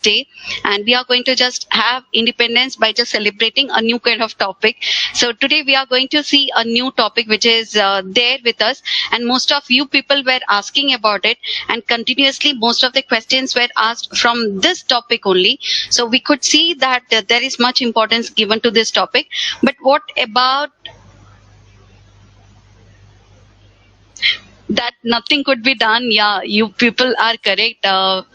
day, and we are going to just have independence by just celebrating a new kind of topic. So today we are going to see a new topic which is there with us, and most of you people were asking about it, and continuously most of the questions were asked from this topic only. So we could see that there is much importance given to this topic. But what about that? Nothing could be done. Yeah, you people are correct.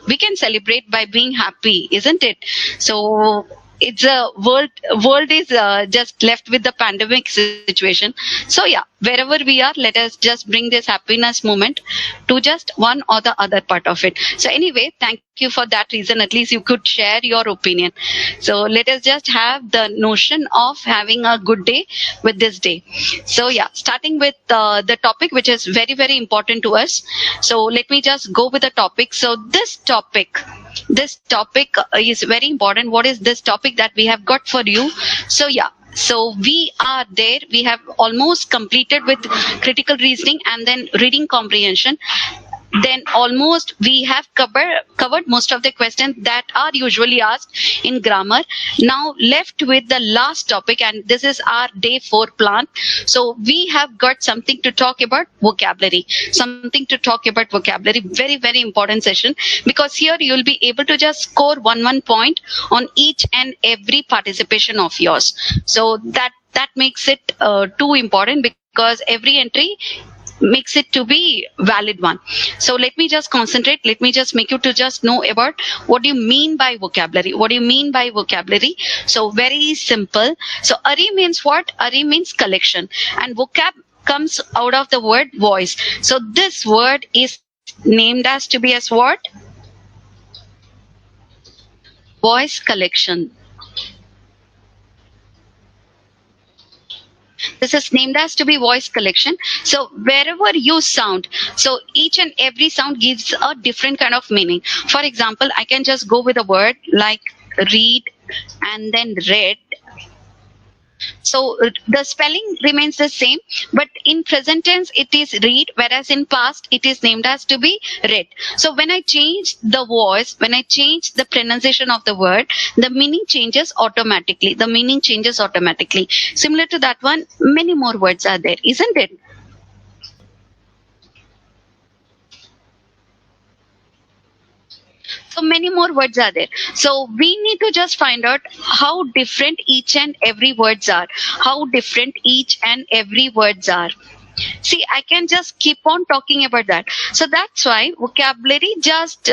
We can celebrate by being happy, isn't it? So it's a world is just left with the pandemic situation. So yeah, wherever we are, let us just bring this happiness moment to just one or the other part of it. So anyway, thank you for that reason. At least you could share your opinion. So let us just have the notion of having a good day with this day. So yeah, starting with the topic which is very important to us. So let me just go with the topic. So this topic is very important. What is this topic that we have got for you? So yeah, so we are there. We have almost completed with critical reasoning and then reading comprehension. Then almost we have covered most of the questions that are usually asked in grammar. Now left with the last topic, and this is our day 4 plan. So we have got something to talk about vocabulary, something to talk about vocabulary. Very important session, because here you will be able to just score one point on each and every participation of yours. So that makes it too important, because every entry makes it to be valid one. So let me just concentrate. Let me just make you to just know about what do you mean by vocabulary. What do you mean by vocabulary? So very simple. So ari means what? Ari means collection, and vocab comes out of the word voice. So this word is named as to be as what? Voice collection. This is named as to be voice collection. So wherever you sound, so each and every sound gives a different kind of meaning. For example, I can just go with a word like read and then read. So the spelling remains the same, but in present tense it is read, whereas in past it is named as to be read. So when I change the voice, when I change the pronunciation of the word, the meaning changes automatically. The meaning changes automatically. Similar to that one, many more words are there, isn't it? So many more words are there. So we need to just find out how different each and every words are. How different each and every words are. See, I can just keep on talking about that. So that's why vocabulary, just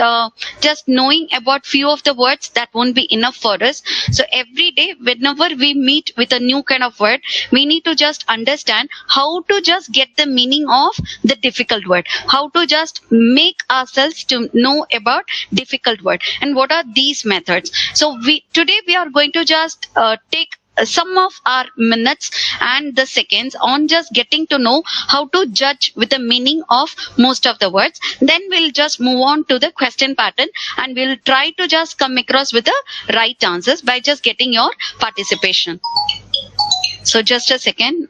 knowing about few of the words, that won't be enough for us. So every day whenever we meet with a new kind of word, we need to just understand how to just get the meaning of the difficult word, how to just make ourselves to know about difficult word, and what are these methods. So we today we are going to just take some of our minutes and the seconds on just getting to know how to judge with the meaning of most of the words. Then we'll just move on to the question pattern, and we'll try to just come across with the right answers by just getting your participation. So just a second.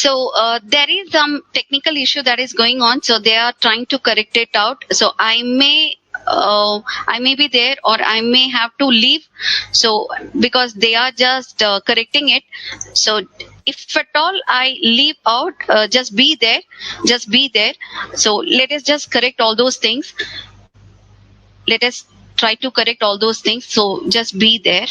So there is some technical issue that is going on. So they are trying to correct it out. So I may be there or I may have to leave. So because they are just correcting it. So if at all I leave out, just be there, just be there. So let us just correct all those things. Let us try to correct all those things. So just be there.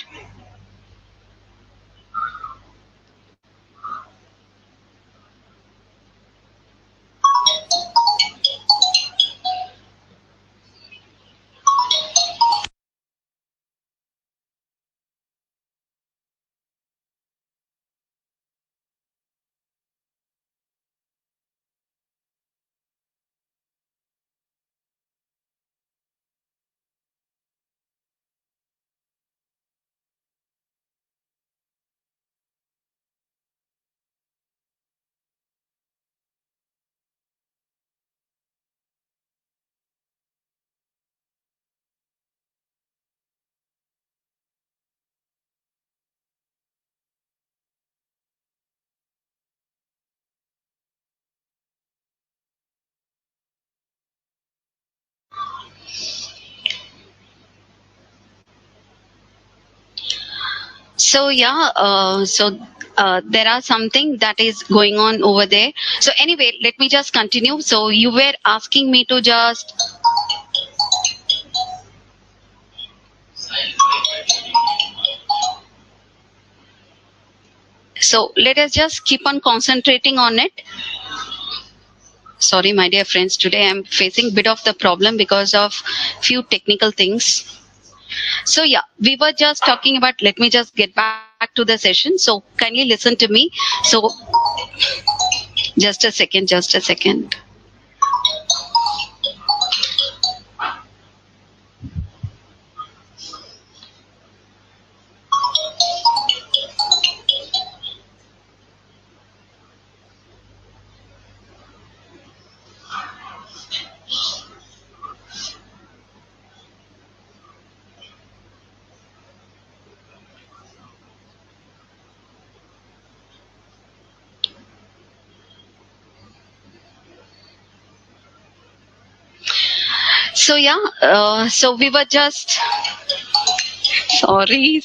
So yeah, there are something that is going on over there. So anyway, let me just continue. So you were asking me to just, so let us just keep on concentrating on it. Sorry, my dear friends, today I'm facing bit of the problem because of few technical things. So yeah, we were just talking about, let me just get back to the session. So kindly listen to me. So just a second. So yeah, so we were just, sorry.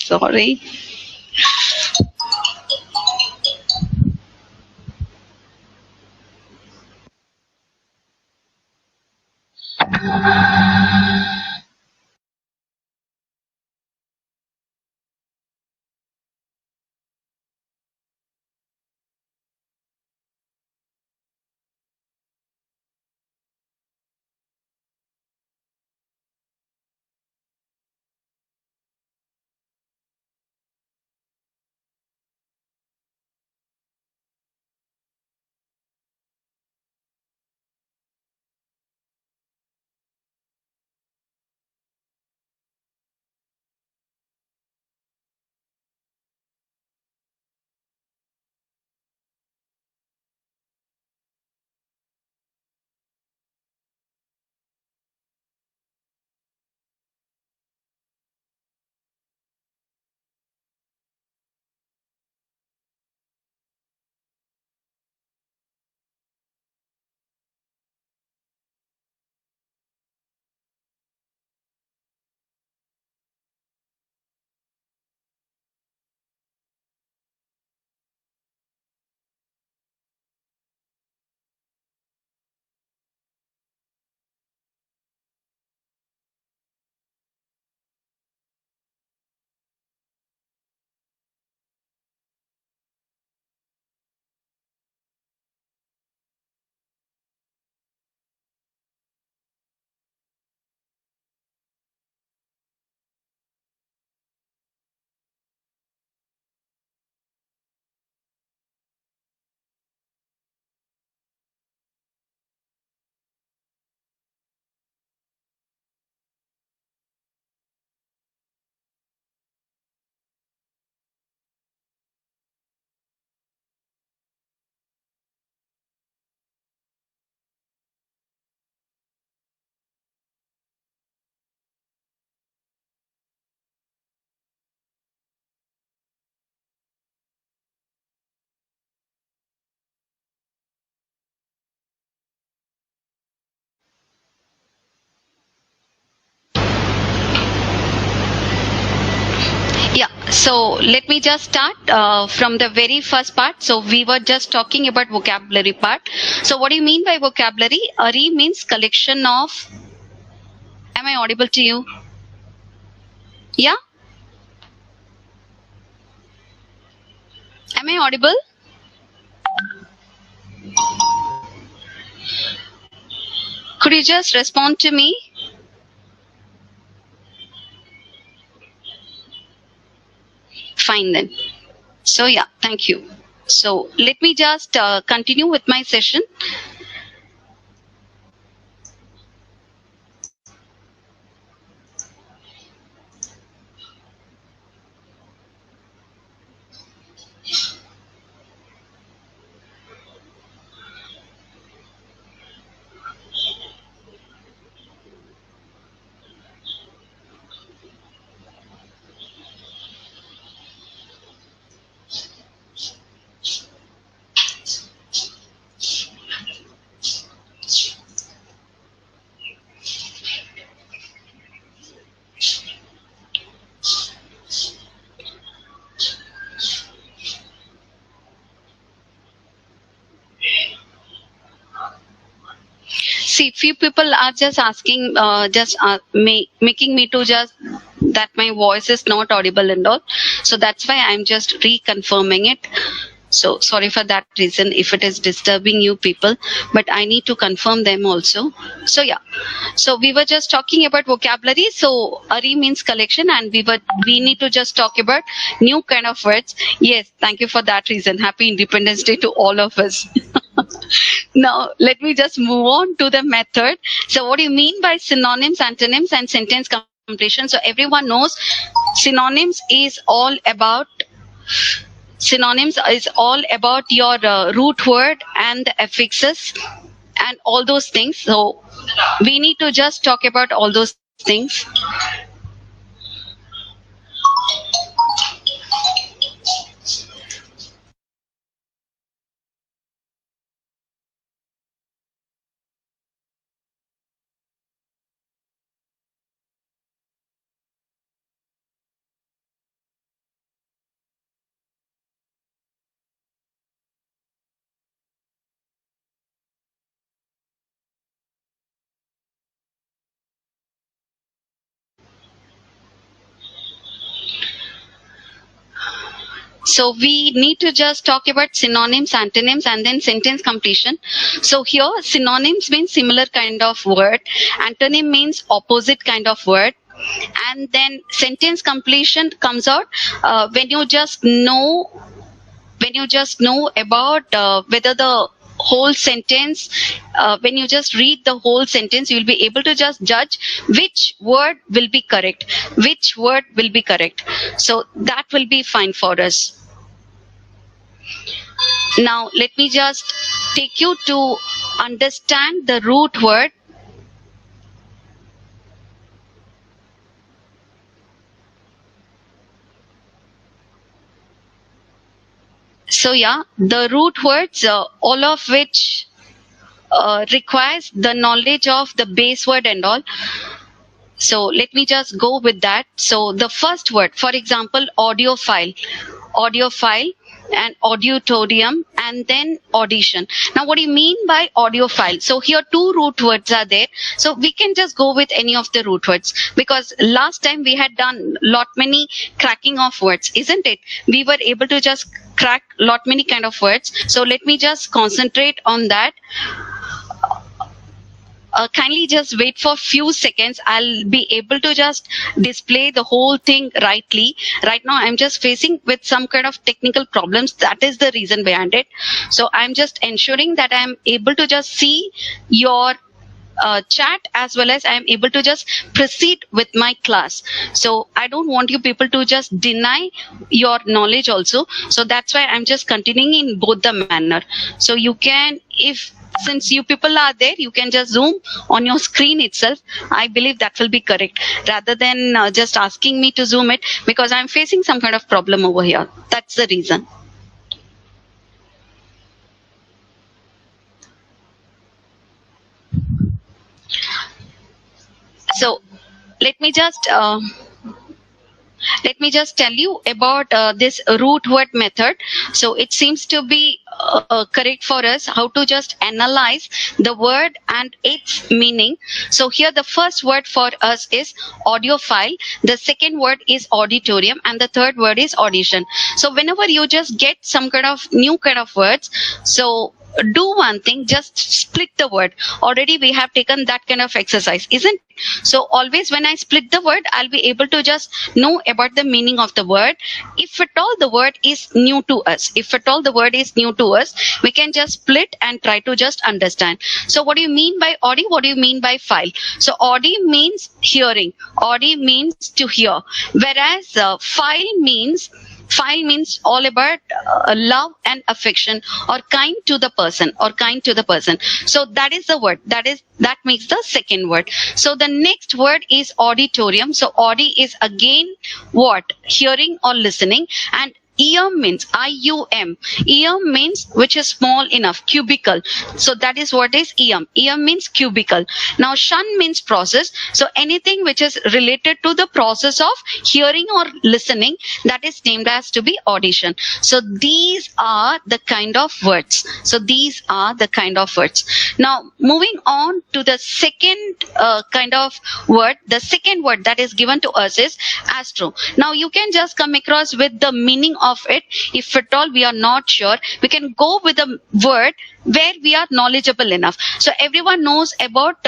So let me just start from the very first part. So we were just talking about vocabulary part. So what do you mean by vocabulary? Ari means collection of. Am I audible to you? Yeah? Am I audible? Could you just respond to me? Fine then. So yeah, thank you. So let me just continue with my session. See, few people are just asking, making me to just that my voice is not audible and all. So that's why I'm just reconfirming it. So sorry for that reason if it is disturbing you people, but I need to confirm them also. So yeah, so we were just talking about vocabulary. So Ari means collection, and we need to just talk about new kind of words. Yes, thank you for that reason. Happy Independence Day to all of us. Now, let me just move on to the method. So, what do you mean by synonyms, antonyms, and sentence completion? So, everyone knows synonyms is all about your root word and the affixes and all those things. So, we need to just talk about all those things. So we need to just talk about synonyms, antonyms, and then sentence completion. So here, synonyms means similar kind of word. Antonym means opposite kind of word. And then sentence completion comes out when you just know about whether the whole sentence, when you just read the whole sentence, you'll be able to just judge which word will be correct, so that will be fine for us. Now let me just take you to understand the root word. So yeah, the root words, all of which requires the knowledge of the base word and all. So let me just go with that. So the first word, for example, audiophile, and auditorium, and then audition. Now, what do you mean by audiophile? So here two root words are there. So we can just go with any of the root words, because last time we had done lot many cracking of words, isn't it? We were able to just crack lot many kind of words. So let me just concentrate on that. Kindly just wait for few seconds. I'll be able to just display the whole thing rightly. Right now, I'm just facing with some kind of technical problems. That is the reason behind it. So I'm just ensuring that I'm able to just see your chat, as well as I'm able to just proceed with my class. So I don't want you people to just deny your knowledge also. So that's why I'm just continuing in both the manner. So you can, since you people are there, you can just zoom on your screen itself. I believe that will be correct, rather than just asking me to zoom it, because I'm facing some kind of problem over here. That's the reason. So let me just let me just tell you about this root word method. So it seems to be correct for us how to just analyze the word and its meaning. So here the first word for us is audiophile, the second word is auditorium, and the third word is audition. So whenever you just get some kind of new kind of words, so do one thing, just split the word. Already we have taken that kind of exercise, isn't it? So always when I split the word, I'll be able to just know about the meaning of the word. If at all the word is new to us, we can just split and try to just understand. So what do you mean by audi? What do you mean by file? So audi means hearing, audi means to hear, whereas file means all about love and affection, or kind to the person, so that is the word, that makes the second word. So the next word is auditorium. So audi is again what? Hearing or listening. And eum means ium. Eum means which is small enough, cubicle. So that is what is eum. Eum means cubicle. Now shun means process. So anything which is related to the process of hearing or listening, that is named as to be audition. So these are the kind of words. Now moving on to the second kind of word. The second word that is given to us is astro. Now you can just come across with the meaning of it. If at all we are not sure, we can go with a word where we are knowledgeable enough. So everyone knows about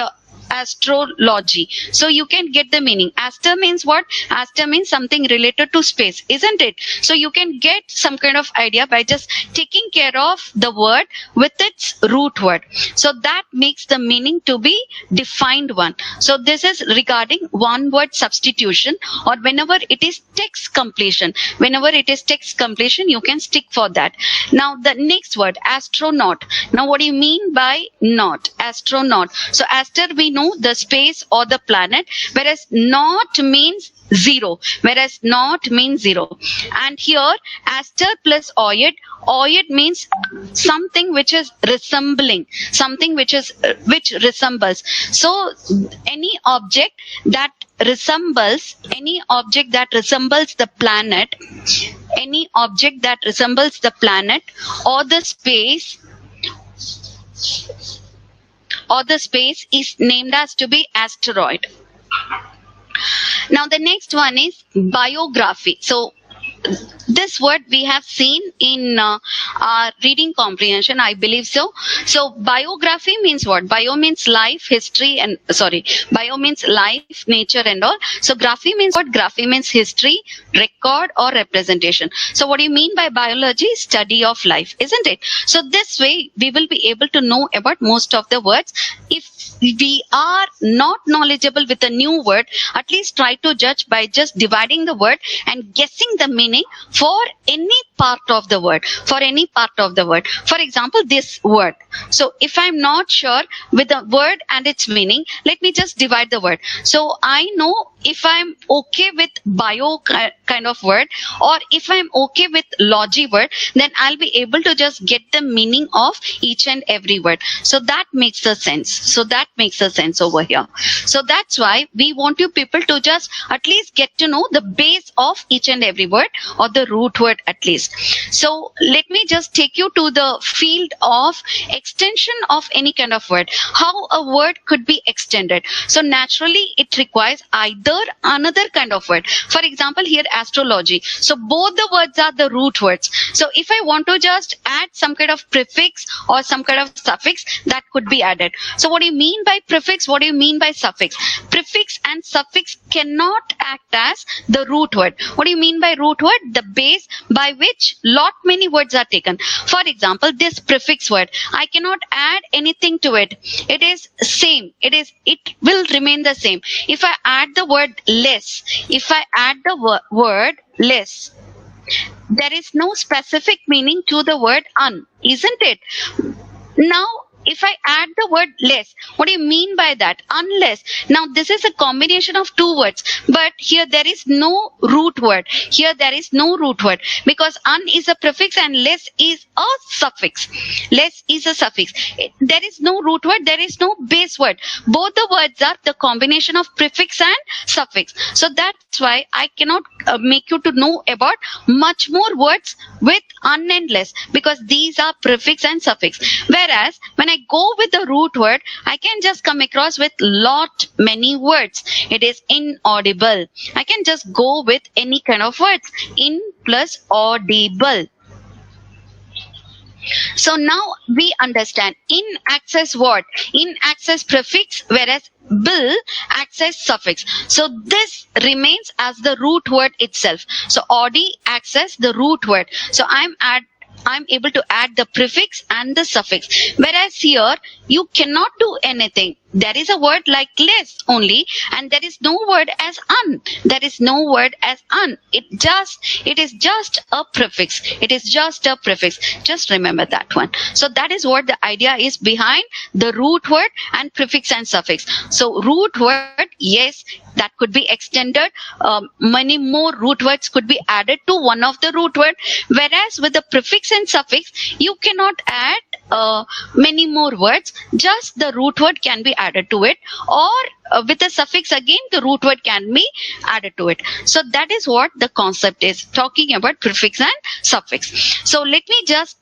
astrology. So you can get the meaning. Aster means what? Aster means something related to space, isn't it? So you can get some kind of idea by just taking care of the word with its root word. So that makes the meaning to be defined one. So this is regarding one word substitution, or whenever it is text completion. You can stick for that. Now the next word, astronaut. Now what do you mean by not? Astronaut. So aster we know the space or the planet, whereas not means zero. And here aster plus oid. Oid means something which is resembling, which resembles. So any object that resembles the planet, or the space is named as to be asteroid. Now the next one is biography. So this word we have seen in our reading comprehension, I believe so. So biography means what? Bio means life, bio means life, nature and all. So graphy means what? Graphy means history, record or representation. So what do you mean by biology? Study of life, isn't it? So this way we will be able to know about most of the words. If we are not knowledgeable with a new word, at least try to judge by just dividing the word and guessing the meaning for any part of the word. For example, this word. So if I'm not sure with the word and its meaning, let me just divide the word. So I know if I'm okay with bio kind of word, or if I'm okay with logi word, then I'll be able to just get the meaning of each and every word. So that makes the sense. Over here. So that's why we want you people to just at least get to know the base of each and every word, or the root word at least. So let me just take you to the field of extension of any kind of word. How a word could be extended. So naturally it requires either another kind of word. For example, here astrology. So both the words are the root words. So if I want to just add some kind of prefix or some kind of suffix, that could be added. So what do you mean by prefix? What do you mean by suffix? Prefix and suffix cannot act as the root word. What do you mean by root word? The base by which lot many words are taken. For example, this prefix word, I cannot add anything to it. It is same. It will remain the same. If I add the word less, word less, there is no specific meaning to the word un, isn't it? Now if I add the word less, what do you mean by that? Unless. Now this is a combination of two words, but here there is no root word. Here there is no root word because un is a prefix and less is a suffix. Less is a suffix. There is no root word, there is no base word. Both the words are the combination of prefix and suffix. So that's why I cannot make you to know about much more words with un and less, because these are prefix and suffix. Whereas when I go with the root word, I can just come across with many words. It is inaudible. I can just go with any kind of words. In plus audible. So now we understand in access what? In access prefix, whereas bill access suffix. So this remains as the root word itself. So audi access the root word. So I'm able to add the prefix and the suffix. Whereas here you cannot do anything. There is a word like less only, and there is no word as un. There is no word as un. It is just a prefix. It is just a prefix. Just remember that one. So that is what the idea is behind the root word and prefix and suffix. So root word, yes, that could be extended. Many more root words could be added to one of the root word. Whereas with the prefix and suffix, you cannot add many more words. Just the root word can be added to it, or with a suffix again the root word can be added to it. So that is what the concept is, talking about prefix and suffix. So let me just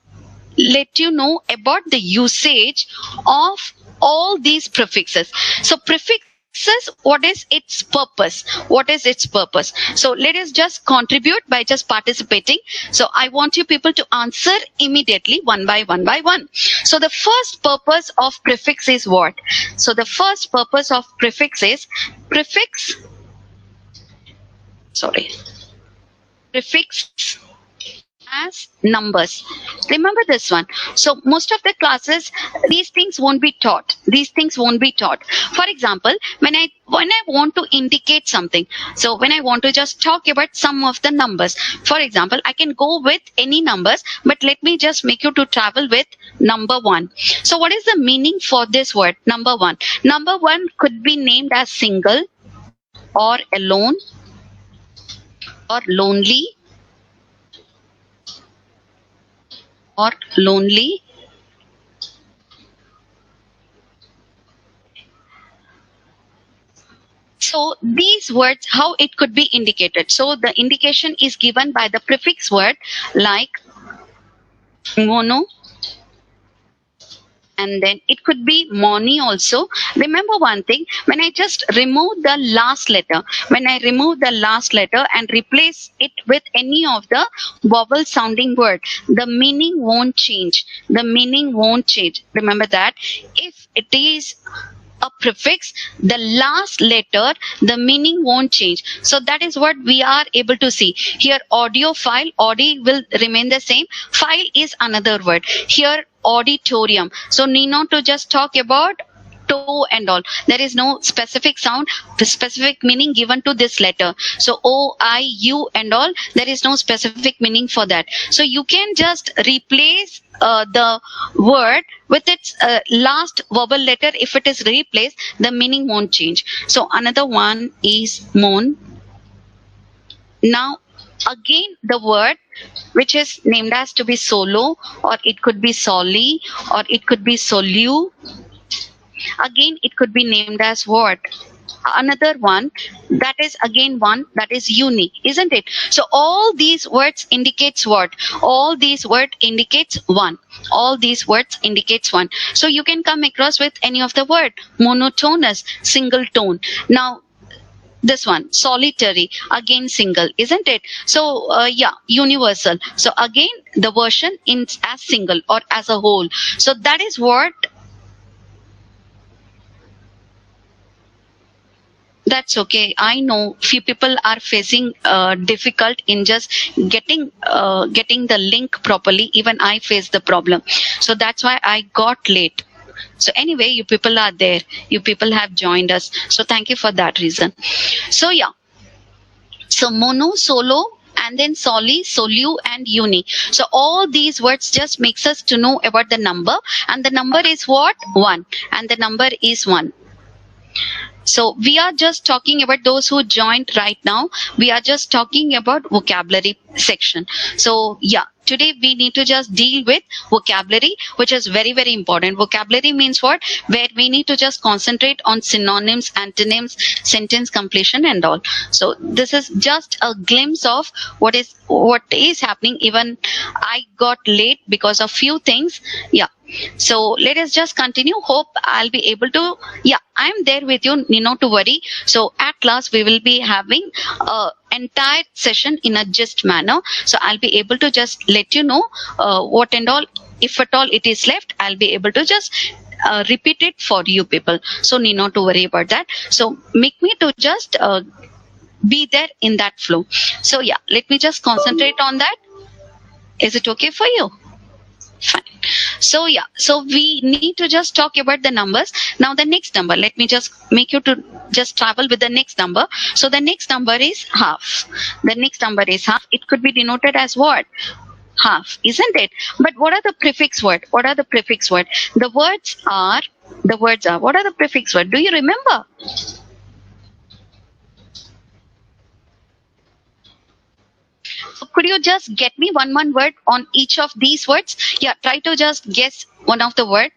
let you know about the usage of all these prefixes. So prefixes, what is its purpose? What is its purpose? So let us just contribute by just participating. So I want you people to answer immediately one by one. So the first purpose of prefix is what? So the first purpose of prefix is prefix as numbers. Remember this one. So most of the classes, these things won't be taught. For example, when I want to indicate something, so when I want to just talk about some of the numbers, for example, I can go with any numbers, but let me just make you to travel with number 1. So what is the meaning for this word, number 1? Number 1 could be named as single, or alone, or lonely, or lonely. So these words, how it could be indicated? So the indication is given by the prefix word like mono, and then it could be moni also. Remember one thing, when I just remove the last letter, and replace it with any of the vowel sounding word, the meaning won't change. Remember that. If it is a prefix, the last letter, the meaning won't change. So that is what we are able to see here. Audio file, audi will remain the same. File is another word. Here auditorium. So need not to just talk about toe and all. There is no specific sound, the specific meaning given to this letter. So O, I, U and all, there is no specific meaning for that. So you can just replace the word with its last vowel letter. If it is replaced, the meaning won't change. So another one is moan. Now again the word which is named as to be solo, or it could be soli, or it could be solu. Again it could be named as what? Another one, that is again one, that is uni, isn't it? So all these words indicates what? All these words indicates one. So you can come across with any of the word. Monotonous, single tone. Now this one, solitary, again single, isn't it? So yeah, universal. So again the version in as single or as a whole. So that is what. That's okay. I know few people are facing difficult in just getting the link properly. Even I face the problem. So that's why I got late. So anyway, you people are there. You people have joined us. So thank you for that reason. So yeah. So mono, solo, and then soli, solu, and uni. So all these words just makes us to know about the number, and the number is what? 1, and the number is 1. So we are just talking about those who joined right now. We are just talking about vocabulary section. So yeah, today we need to just deal with vocabulary, which is very, very important. Vocabulary means what? Where we need to just concentrate on synonyms, antonyms, sentence completion and all. So this is just a glimpse of what is happening. Even I got late because of few things. Yeah. So let us just continue. Hope I'll be able to. Yeah, I'm there with you. Need not to worry. So at last we will be having entire session in a gist manner. So I'll be able to just let you know what and all. If at all it is left, I'll be able to just repeat it for you people. So need not to worry about that. So make me to just be there in that flow. So yeah, let me just concentrate on that. Is it okay for you? Fine. So yeah, so we need to just talk about the numbers. Now the next number, let me just make you to just travel with the next number. So the next number is half. The next number is half. It could be denoted as what? Half, isn't it? But what are the prefix word? What are the prefix word? The words are, what are the prefix word? Do you remember? So could you just get me one word on each of these words? Yeah, try to just guess one of the word.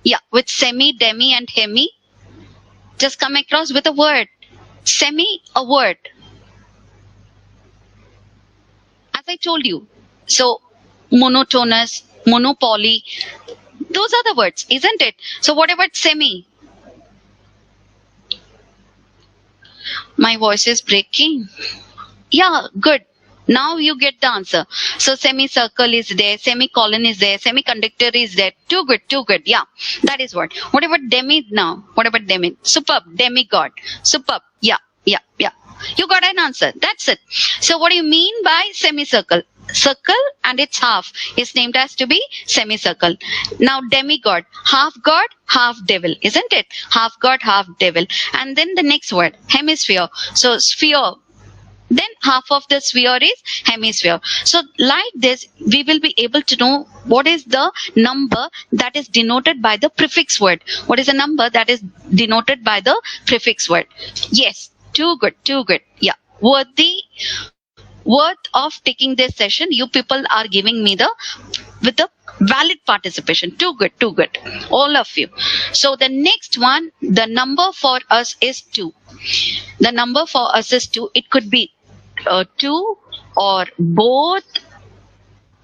Yeah, with semi, demi, and hemi. Just come across with a word. Semi, a word. As I told you. So, monotonous, monopoly. Those are the words, isn't it? So what about semi? My voice is breaking. Yeah, good. Now you get the answer. So semicircle is there, semicolon is there, semiconductor is there. Too good, too good. Yeah, that is what. What about demi now? What about demi? Superb, demigod. Superb. Yeah, yeah, yeah. You got an answer. That's it. So what do you mean by semicircle? Circle and its half is named as to be semicircle. Now demigod, half god, half devil, isn't it? Half god, half devil. And then the next word, hemisphere. So sphere. Then half of the sphere is hemisphere. So like this, we will be able to know what is the number that is denoted by the prefix word. What is the number that is denoted by the prefix word? Yes, too good, too good. Yeah, worth of taking this session. You people are giving me with the valid participation. Too good, too good. All of you. So the next one, the number for us is 2. The number for us is 2. It could be 2 or both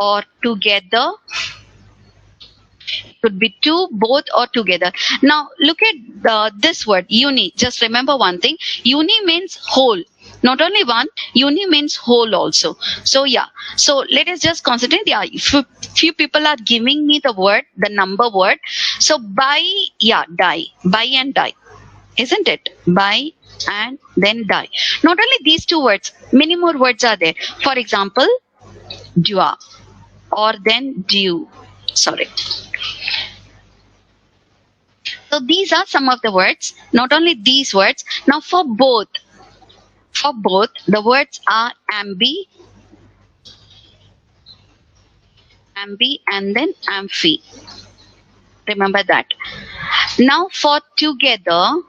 or together. It could be 2, both or together. Now look at this word, uni. Just remember one thing. Uni means whole. Not only one, uni means whole also. So yeah, so let us just concentrate. Yeah, few people are giving me the word, the number word. So buy, yeah, die, buy and die, isn't it? Buy and then die. Not only these two words, many more words are there. For example, dua or then due. Sorry. So these are some of the words. Not only these words. Now for both, the words are ambi, and then amphi. Remember that. Now for together,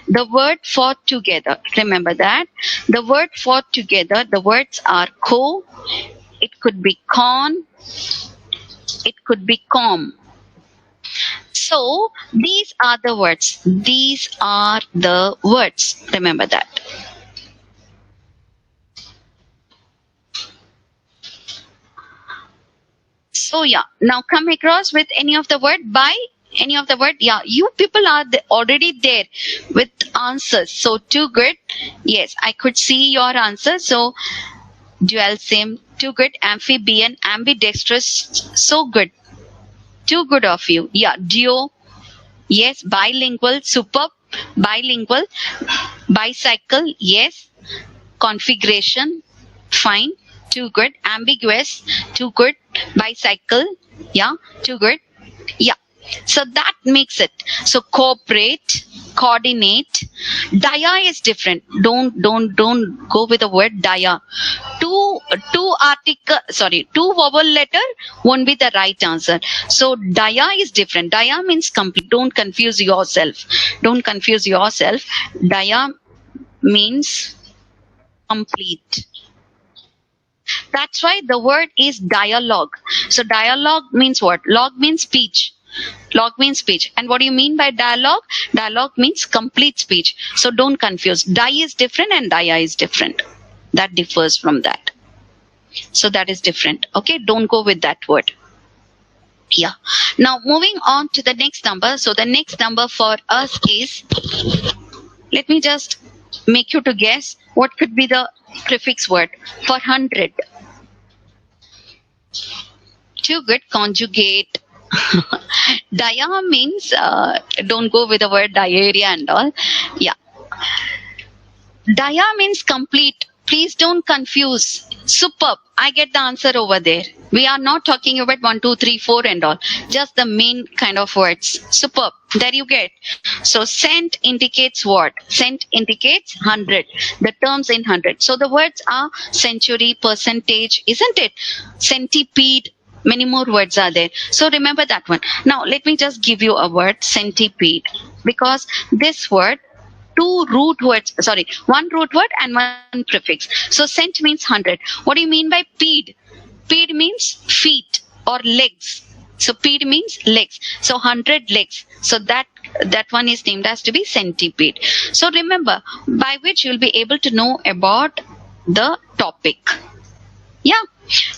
the word for together. Remember that. The word for together, the words are co, it could be con, it could be com. So these are the words. These are the words. Remember that. So yeah, now come across with any of the word. By any of the word. Yeah, you people are already there with answers. So too good. Yes, I could see your answer. So dual sim, too good. Amphibian, ambidextrous, so good. Too good of you. Yeah, duo. Yes, bilingual, superb. Bilingual. Bicycle, yes. Configuration, fine. Too good. Ambiguous, too good. Bicycle, yeah, too good. Yeah. So that makes it. So cooperate, coordinate. Dia is different. Don't go with the word dia. Two vowel letter won't be the right answer. So dia is different. Dia means complete. Don't confuse yourself. Don't confuse yourself. Dia means complete. That's why the word is dialogue. So dialogue means what? Log means speech. Log means speech. And what do you mean by dialogue? Dialogue means complete speech. So don't confuse. Di is different and dia is different. That differs from that. So that is different. Okay, don't go with that word. Yeah. Now moving on to the next number. So the next number for us is, let me just make you to guess what could be the prefix word for 100. Too good. Conjugate. Dia means, don't go with the word diarrhea and all. Yeah. Dia means complete. Please don't confuse. Superb. I get the answer over there. We are not talking about 1, 2, 3, 4 and all. Just the main kind of words. Superb. There you get. So cent indicates what? Cent indicates 100. The terms in 100. So the words are century, percentage, isn't it? Centipede. Many more words are there. So remember that one. Now let me just give you a word, centipede. Because this word, one root word and one prefix. So cent means 100. What do you mean by pede? Pede means feet or legs. So pede means legs. So 100 legs. So that one is named as to be centipede. So remember, by which you will be able to know about the topic. Yeah.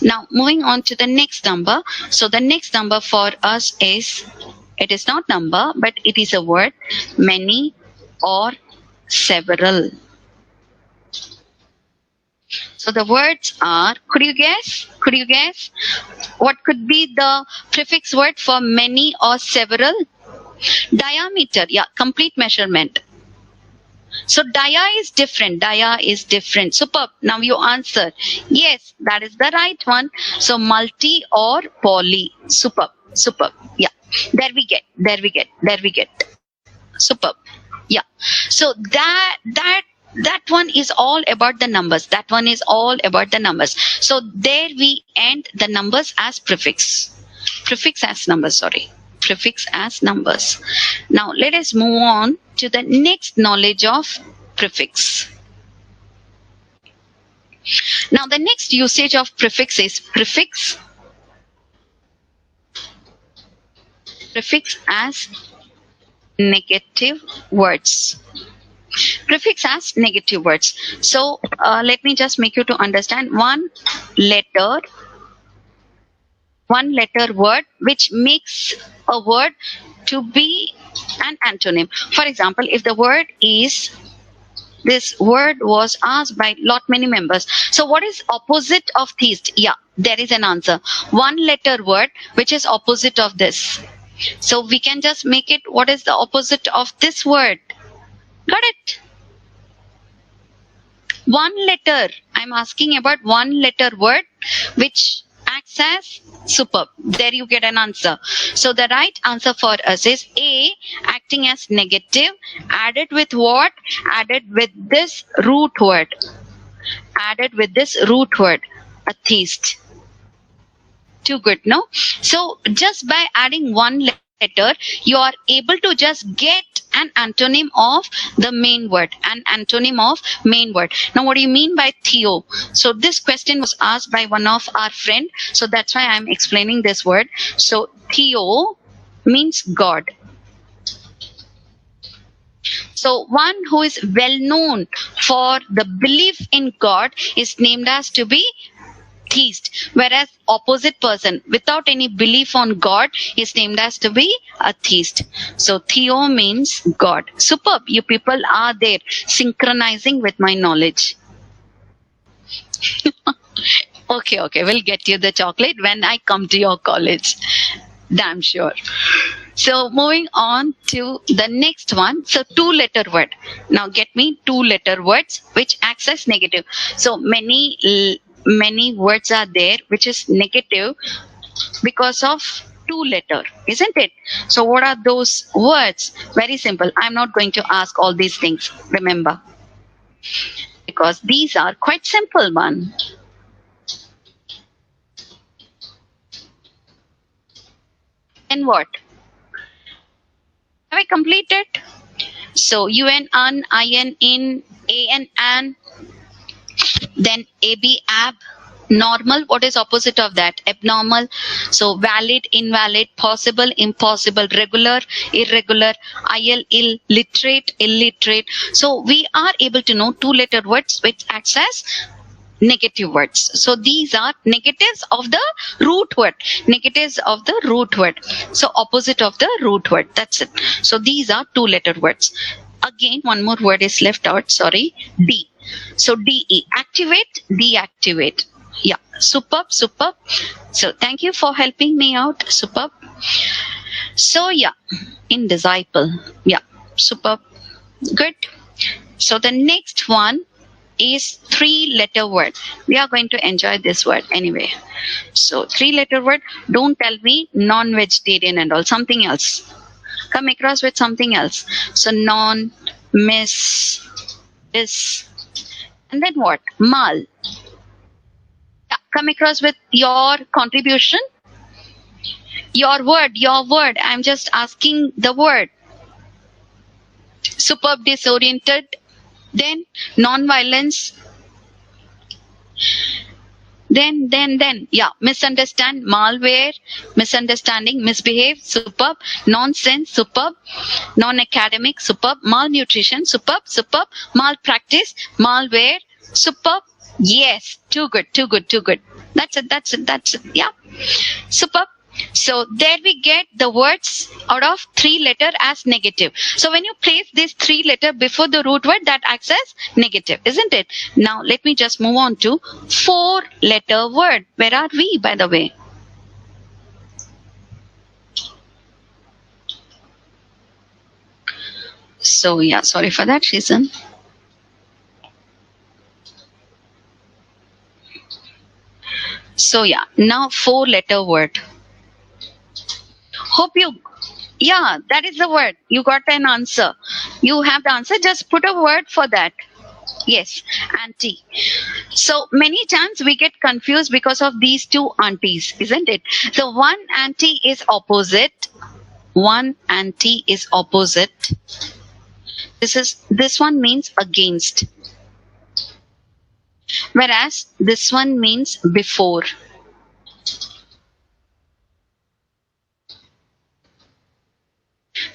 Now moving on to the next number. So the next number for us is, it is not number, but it is a word, many or several. So the words are, could you guess? Could you guess? What could be the prefix word for many or several? Diameter. Yeah, complete measurement. So dia is different. Dia is different. Superb. Now you answer. Yes, that is the right one. So multi or poly. Superb. Superb. Yeah. There we get. Superb. Yeah. So that one is all about the numbers. That one is all about the numbers. So there we end the numbers as prefix. Prefix as numbers, sorry. Prefix as numbers. Now let us move on to the next knowledge of prefix. Now the next usage of prefix is prefix as negative words. Prefix as negative words. So let me just make you to understand one letter word which makes a word to be an antonym. For example, if the word is, this word was asked by many members. So what is opposite of theist? Yeah, there is an answer. One letter word which is opposite of this. So we can just make it, what is the opposite of this word? Got it? One letter. I'm asking about one letter word which acts as, superb. There you get an answer. So the right answer for us is A, acting as negative, added with what? Added with this root word. Added with this root word, atheist. Too good, no? So just by adding one letter, you are able to just get an antonym of the main word. An antonym of main word. Now what do you mean by theo? So this question was asked by one of our friend. So that's why I'm explaining this word. So theo means God. So one who is well known for the belief in God is named as to be theist, whereas opposite person without any belief on God is named as to be atheist. So theo means God. Superb. You people are there synchronizing with my knowledge. Okay, we'll get you the chocolate when I come to your college. Damn sure. So moving on to the next one. So two-letter word. Now get me two-letter words which acts as negative. So many words are there which is negative because of 2-letter, isn't it? So what are those words? Very simple. I'm not going to ask all these things, remember, because these are quite simple one. And what? Have I completed? So UN, un, in, an, then ab, ab. Normal, what is opposite of that? Abnormal. So valid, invalid, possible, impossible, regular, irregular, ill, literate, illiterate. So we are able to know 2-letter words which acts as negative words. So these are negatives of the root word. Negatives of the root word. So opposite of the root word. That's it. So these are 2-letter words. Again, one more word is left out. Sorry. D. So DE. Activate, deactivate. Yeah. Superb. Superb. So thank you for helping me out. Superb. So yeah. Indisciple. Yeah. Superb. Good. So the next one is 3-letter word. We are going to enjoy this word anyway. So 3-letter word. Don't tell me non-vegetarian and all. Something else. Come across with something else. So non, miss, is, and then what? Mal. Yeah, come across with your contribution. Your word. I'm just asking the word. Superb, disoriented. Then non-violence. Then, yeah, misunderstand, malware, misunderstanding, misbehave, superb, nonsense, superb, non-academic, superb, malnutrition, superb, malpractice, malware, superb, yes, too good. That's it, yeah, superb. So there we get the words out of 3-letter as negative. So when you place this 3-letter before the root word, that acts as negative, isn't it? Now let me just move on to 4-letter word. Where are we, by the way? So yeah, sorry for that reason. So yeah, now 4-letter word. Hope you, yeah, that is the word. You got an answer. You have the answer. Just put a word for that. Yes, auntie. So many times we get confused because of these two aunties, isn't it? So one auntie is opposite. One anti is opposite. This one means against. Whereas this one means before.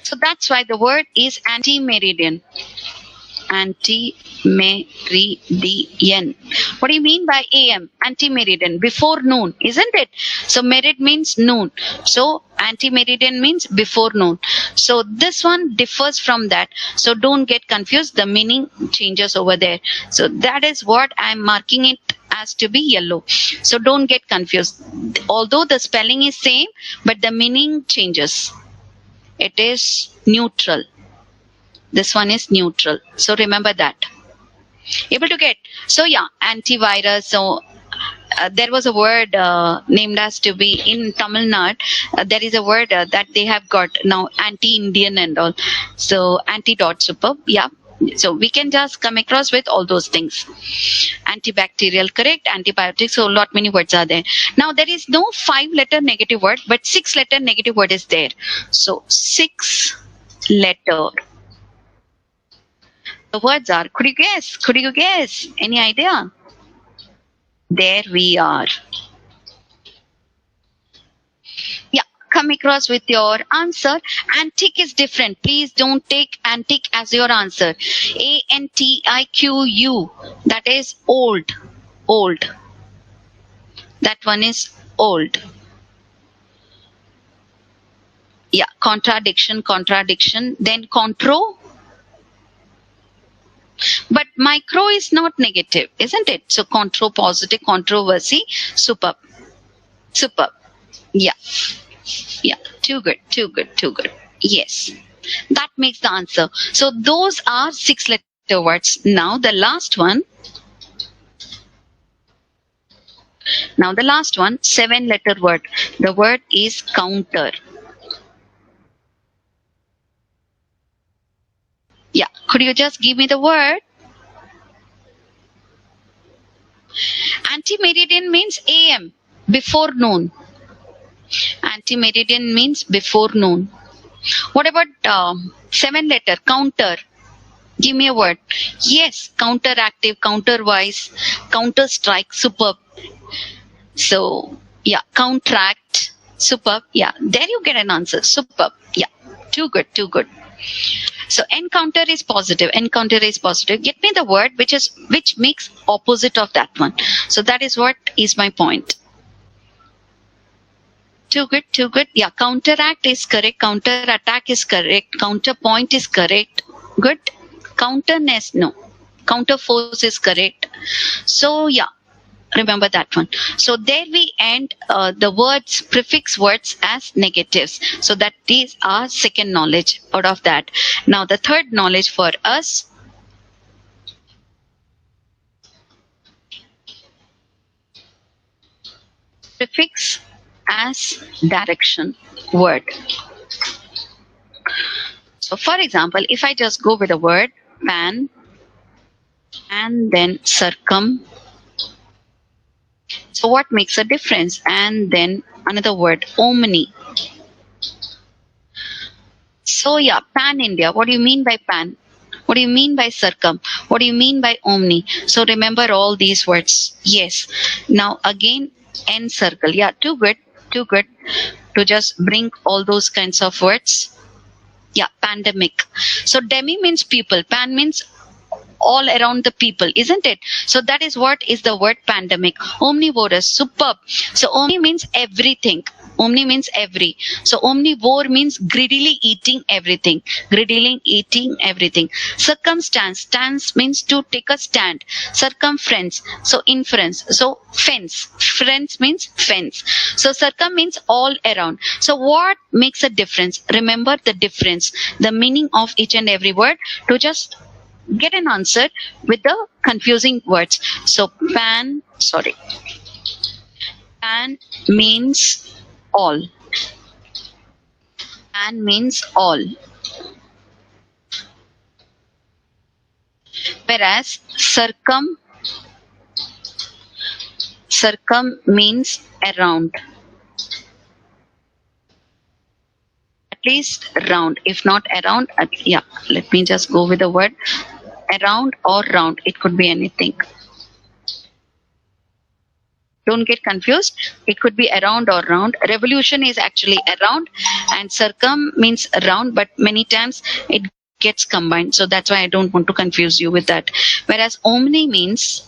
So that's why the word is anti-meridian. Anti-meridian. What do you mean by AM? Anti-meridian, before noon, isn't it? So merid means noon. So anti-meridian means before noon. So this one differs from that. So don't get confused. The meaning changes over there. So that is what I'm marking it as to be yellow. So don't get confused. Although the spelling is same, but the meaning changes. It is neutral. This one is neutral. So remember that. Able to get? So yeah, antivirus. So there was a word named as to be in Tamil Nadu. There is a word that they have got now, anti-Indian and all. So anti-dot superb. Yeah. So we can just come across with all those things. Antibacterial, correct? Antibiotics. So a lot many words are there. Now there is no 5-letter negative word, but 6-letter negative word is there. So 6-letter. The words are, could you guess? Could you guess? Any idea? There we are. Yeah, come across with your answer. Antique is different. Please don't take antique as your answer. ANTIQU. That is old. Old. That one is old. Yeah, contradiction. Then contro. But micro is not negative, isn't it? So contro, positive, controversy, superb. Yeah. Too good. Yes. That makes the answer. So those are 6-letter words. Now the last one. Now the last one, 7-letter word. The word is counter. Yeah, could you just give me the word? Anti-meridian means AM, before noon. Anti-meridian means before noon. What about 7-letter, counter? Give me a word. Yes, counteractive, counterwise, counter strike, superb. So, yeah, counteract, superb. Yeah, there you get an answer, superb. Yeah, too good, too good. So encounter is positive. Encounter is positive. Get me the word which makes opposite of that one. So that is what is my point. Too good, too good. Yeah, counteract is correct. Counter attack is correct. Counterpoint is correct. Good. Counterness, no. Counter force is correct. So yeah, remember that one. So there we end the words, prefix words as negatives. So that is our second knowledge out of that. Now the third knowledge for us. Prefix as direction word. So for example, if I just go with the word pan and then circum. So what makes a difference? And then another word, omni. So yeah, pan India. What do you mean by pan? What do you mean by circum? What do you mean by omni? So remember all these words. Yes. Now again, encircle. Yeah, too good. Too good to just bring all those kinds of words. Yeah, pandemic. So demi means people. Pan means all around the people, isn't it? So that is what is the word pandemic. Omnivorous, superb. So omni means everything. Omni means every. So omnivore means greedily eating everything. Greedily eating everything. Circumstance. Stance means to take a stand. Circumference. So inference. So fence. Fence means fence. So circum means all around. So what makes a difference? Remember the difference, the meaning of each and every word to just get an answer with the confusing words. So pan means all. Pan means all. Whereas circum means around. At least round. If not around, yeah, let me just go with the word around or round. It could be anything. Don't get confused. It could be around or round. Revolution is actually around and circum means around, but many times it gets combined. So that's why I don't want to confuse you with that. Whereas omni means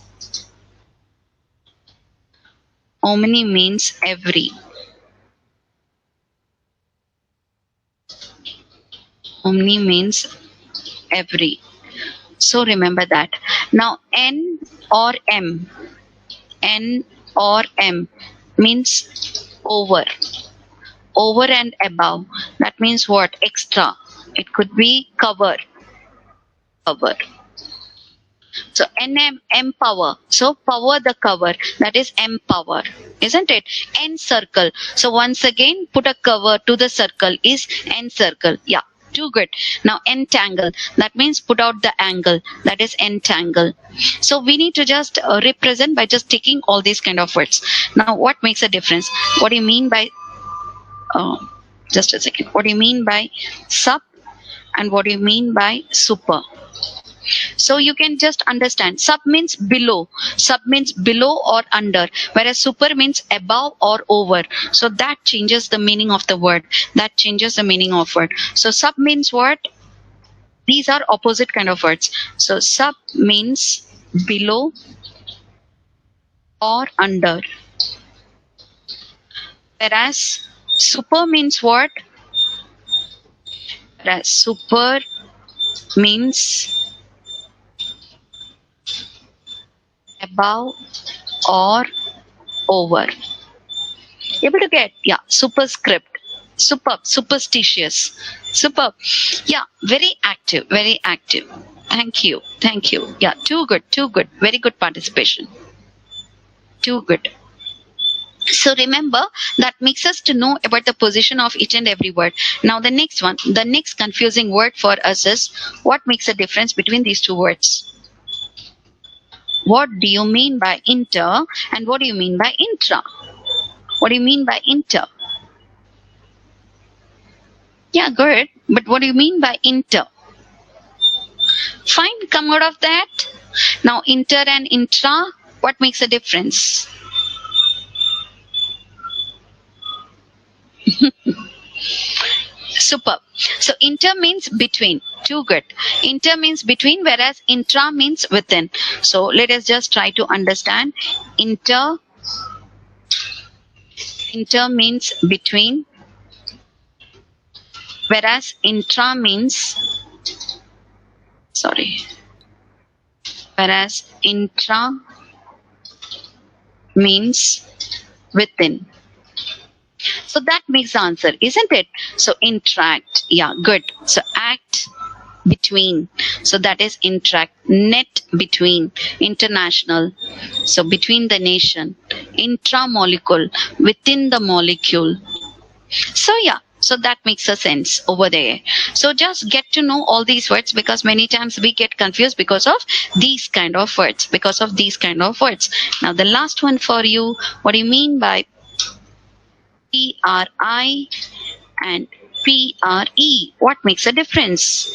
every. Omni means every. So remember that. Now N or M. N or M means over. Over and above. That means what? Extra. It could be cover. Cover. So NM, empower. So power the cover. That is empower. Isn't it? Encircle. So once again, put a cover to the circle is encircle. Yeah. Too good. Now entangle. That means put out the angle. That is entangle. So we need to just represent by just taking all these kind of words. Now what makes a difference? What do you mean by just a second. What do you mean by sub and what do you mean by super? So you can just understand. Sub means below. Sub means below or under. Whereas super means above or over. So that changes the meaning of the word. That changes the meaning of word. So sub means what? These are opposite kind of words. So sub means below or under. Whereas super means what? Whereas super means above or over. Able to get? Yeah, superscript. Superb, superstitious. Superb. Yeah, very active, very active. Thank you, thank you. Yeah, too good, too good. Very good participation. Too good. So remember, that makes us to know about the position of each and every word. Now the next one, the next confusing word for us is, what makes a difference between these two words? What do you mean by inter and what do you mean by intra? What do you mean by inter? Yeah, good. But what do you mean by inter? Fine, come out of that. Now inter and intra, what makes a difference? Superb. So inter means between. Too good. Inter means between, whereas intra means within. So let us just try to understand. Inter means between, whereas intra means, whereas intra means within. So that makes the answer, isn't it? So interact. Yeah, good. So act between. So that is interact. Net between. International. So between the nation. Intramolecule. Within the molecule. So yeah. So that makes a sense over there. So just get to know all these words, because many times we get confused because of these kind of words. Now the last one for you. What do you mean by PRI and PRE? What makes a difference?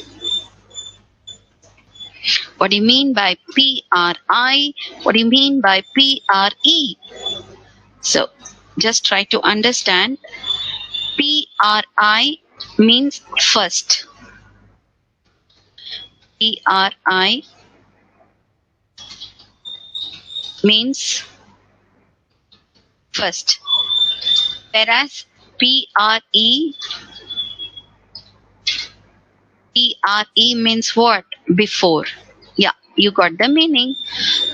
What do you mean by PRI? What do you mean by PRE? So just try to understand. PRI means first. PRI means first. Whereas PRE means what? Before. Yeah, you got the meaning.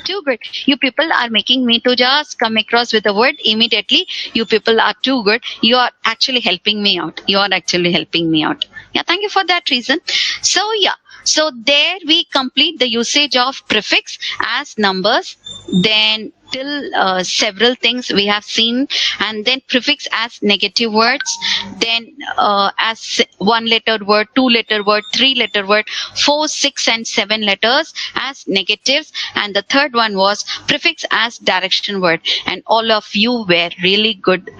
Too good. You people are making me to just come across with the word immediately. You people are too good. You are actually helping me out. Yeah, thank you for that reason. So yeah. So there we complete the usage of prefix as numbers. Then till several things we have seen, and then prefix as negative words, then as 1-letter word, 2-letter word, 3-letter word, 4, 6 and 7 letters as negatives, and the third one was prefix as direction word. And all of you were really good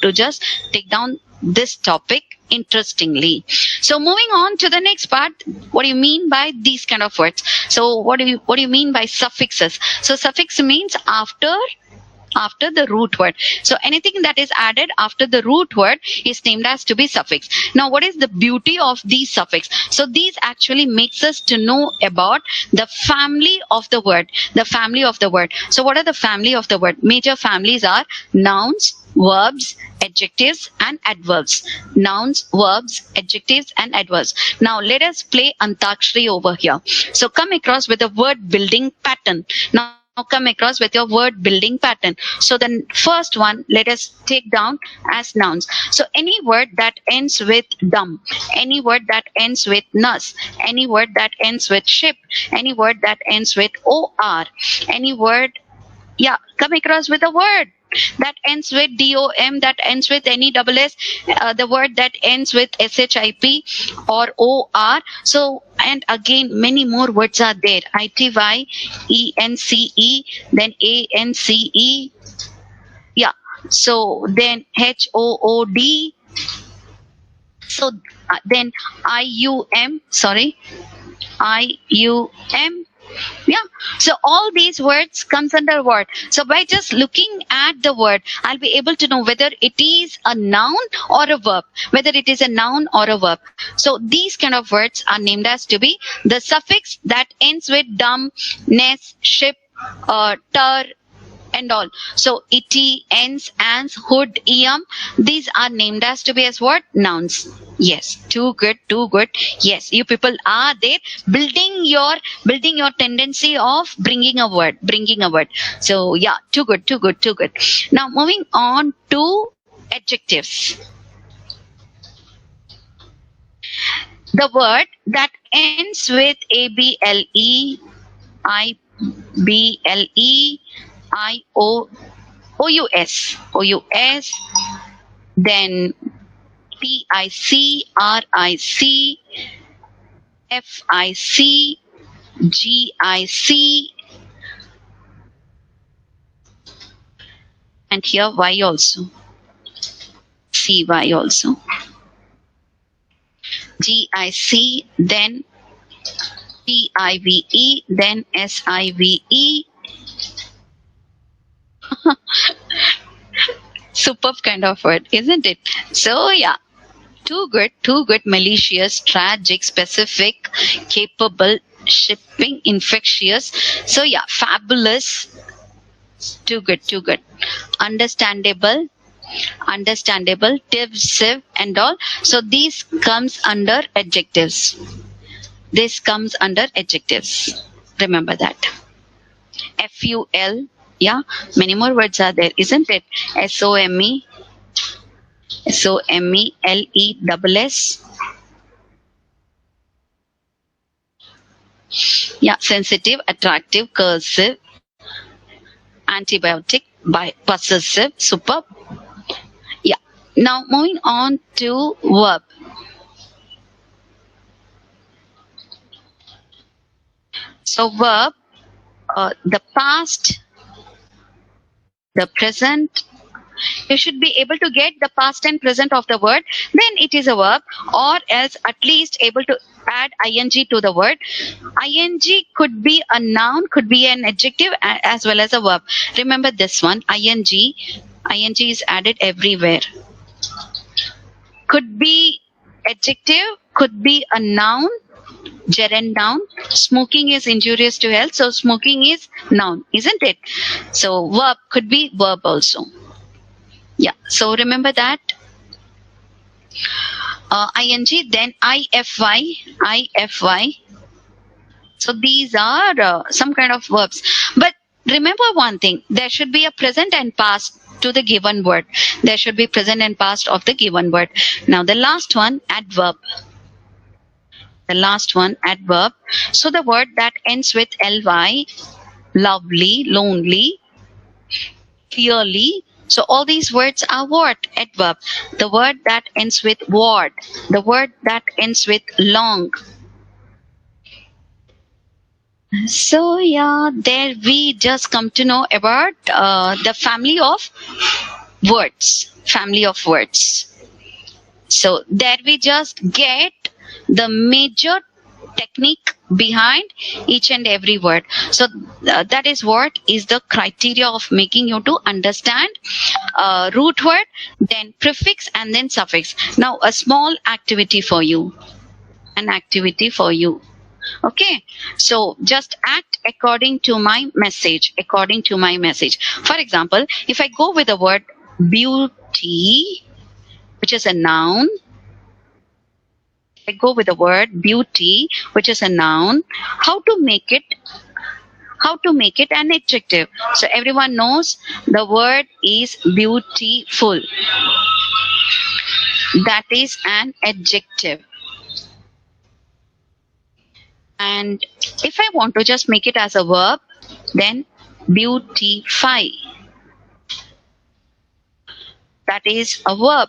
to just take down this topic interestingly. So moving on to the next part, what do you mean by these kind of words? So what do you mean by suffixes? So suffix means after the root word. So anything that is added after the root word is named as to be suffix. Now what is the beauty of these suffix? So these actually makes us to know about the family of the word. So what are the family of the word? Major families are nouns, verbs, adjectives and adverbs. Nouns, verbs, adjectives and adverbs. Now let us play Antakshari over here. So come across with a word building pattern. Now come across with your word building pattern. So the first one, let us take down as nouns. So any word that ends with dum, any word that ends with nas, any word that ends with ship, any word that ends with or, any word, yeah, come across with a word that ends with dom, that ends with any double s, the word that ends with ship or or. So and again many more words are there. Ity, ence, then ance, yeah. So then hood. So then ium. Yeah. So all these words comes under word. So by just looking at the word, I'll be able to know whether it is a noun or a verb. So these kind of words are named as to be the suffix that ends with dum, nes, ship, ter, and all. So ity, ens, ans, hood, these are named as to be as what? Nouns. Yes, too good. Yes, you people are there building your tendency of bringing a word. So yeah, too good. Now moving on to adjectives. The word that ends with able, ible, ioo, O-U-S, O-U-S, then P-I-C, R-I-C, F-I-C, G-I-C, and here Y also, C-Y also, G-I-C, then P-I-V-E, then S-I-V-E. Superb kind of word, isn't it? So yeah, too good, malicious, tragic, specific, capable, shipping, infectious. So yeah, fabulous, too good. Understandable, tiv, sieve, and all. So these comes under adjectives. This comes under adjectives. Remember that. F-U-L, yeah, many more words are there, isn't it? S-O-M-E, S-O-M-E-L-E-S-S. Yeah, sensitive, attractive, cursive, antibiotic, possessive, superb. Yeah. Now moving on to verb. So verb, the past, the present. You should be able to get the past and present of the word, then it is a verb, or else at least able to add ing to the word. Ing could be a noun, could be an adjective, as well as a verb. Remember this one, ing is added everywhere. Could be adjective, could be a noun, gerund noun. Smoking is injurious to health, so smoking is noun, isn't it? So verb could be verb also. Yeah, so remember that. Ing, then ify. So these are some kind of verbs. But remember one thing, there should be a present and past to the given word. There should be present and past of the given word. Now the last one, adverb. The last one, adverb. So the word that ends with ly, lovely, lonely, clearly. So all these words are what? Adverb. The word that ends with ward. The word that ends with long. So yeah, there we just come to know about the family of words. Family of words. So there we just get the major technique behind each and every word. So that is what is the criteria of making you to understand root word, then prefix, and then suffix. Now a small activity for you. An activity for you. Okay, so just act according to my message. According to my message. For example, if I go with the word beauty, which is a noun, I go with the word beauty, which is a noun. How to make it an adjective? So everyone knows the word is beautiful. That is an adjective. And if I want to just make it as a verb, then beautify. That is a verb.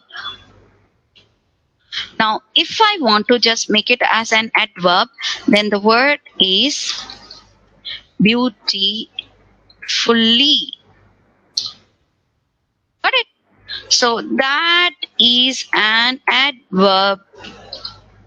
Now, if I want to just make it as an adverb, then the word is beautifully. Got it? So that is an adverb.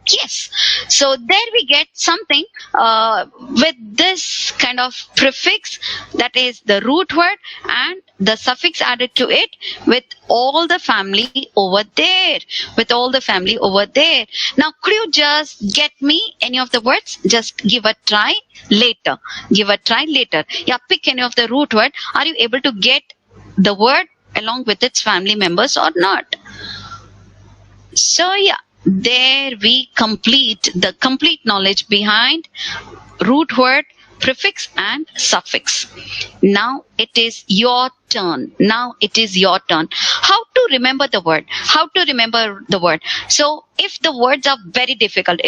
Yes. So there we get something with this kind of prefix, that is the root word, and the suffix added to it with all the family over there. With all the family over there. Now, could you just get me any of the words? Just give a try later. Give a try later. Yeah, pick any of the root word. Are you able to get the word along with its family members or not? So yeah. There we complete the complete knowledge behind root word, prefix and suffix. Now it is your turn. Now it is your turn. How to remember the word? How to remember the word? So if the words are very difficult,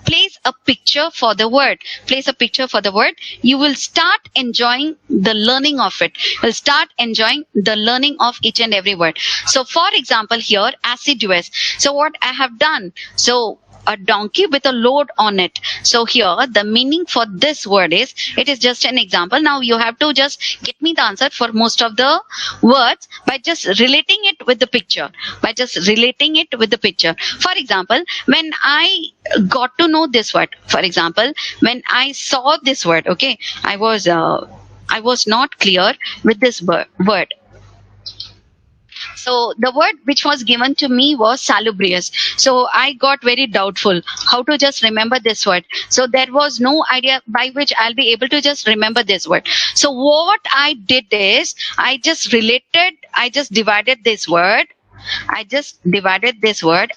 place a picture for the word. Place a picture for the word. You will start enjoying the learning of it. You'll start enjoying the learning of each and every word. So for example here, assiduous. So what I have done? So a donkey with a load on it. So here the meaning for this word is, it is just an example. Now you have to just get me the answer for most of the words by just relating it with the picture. For example, when I got to know this word, for example, when I saw this word, okay, I was not clear with this word. So the word which was given to me was salubrious. So I got very doubtful how to just remember this word. So there was no idea by which I'll be able to just remember this word. So what I did is, I just divided this word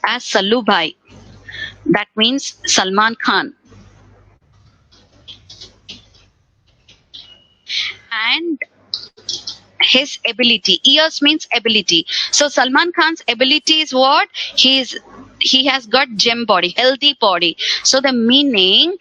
as Salubhai. That means Salman Khan. And his ability. Ears means ability. So Salman Khan's ability is what? He has got gem body, healthy body. So the meaning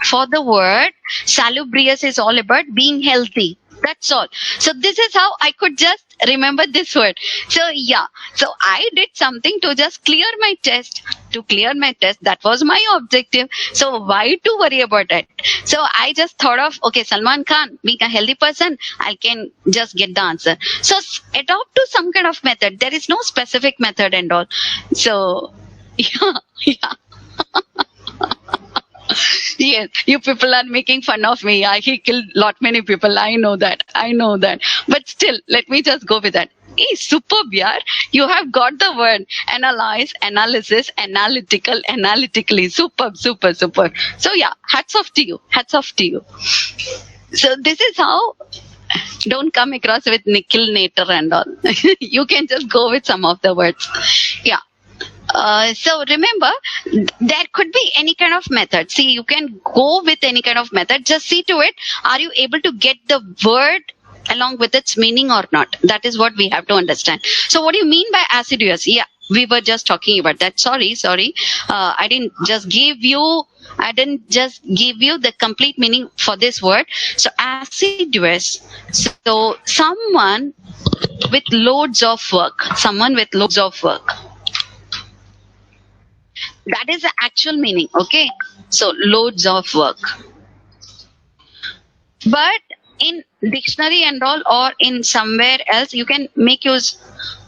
for the word salubrious is all about being healthy. That's all. So this is how I could just remember this word. So yeah, so I did something to just clear my test. That was my objective. So why to worry about it? So I just thought of, okay, Salman Khan being a healthy person, I can just get the answer. So adopt to some kind of method. There is no specific method and all. So yeah. Yes, you people are making fun of me. He killed lot many people. I know that. But still, let me just go with that. Hey, superb, yaar. You have got the word. Analyze, analysis, analytical, analytically. Superb. So yeah, hats off to you. So this is how. Don't come across with Nikhil Nater and all. You can just go with some of the words. Yeah. So remember, there could be any kind of method. See, you can go with any kind of method. Just see to it. Are you able to get the word along with its meaning or not? That is what we have to understand. So what do you mean by assiduous? Yeah, we were just talking about that. Sorry. I didn't just give you the complete meaning for this word. So assiduous. So someone with loads of work. That is the actual meaning, okay? So loads of work. But in dictionary and all, or in somewhere else, you can make use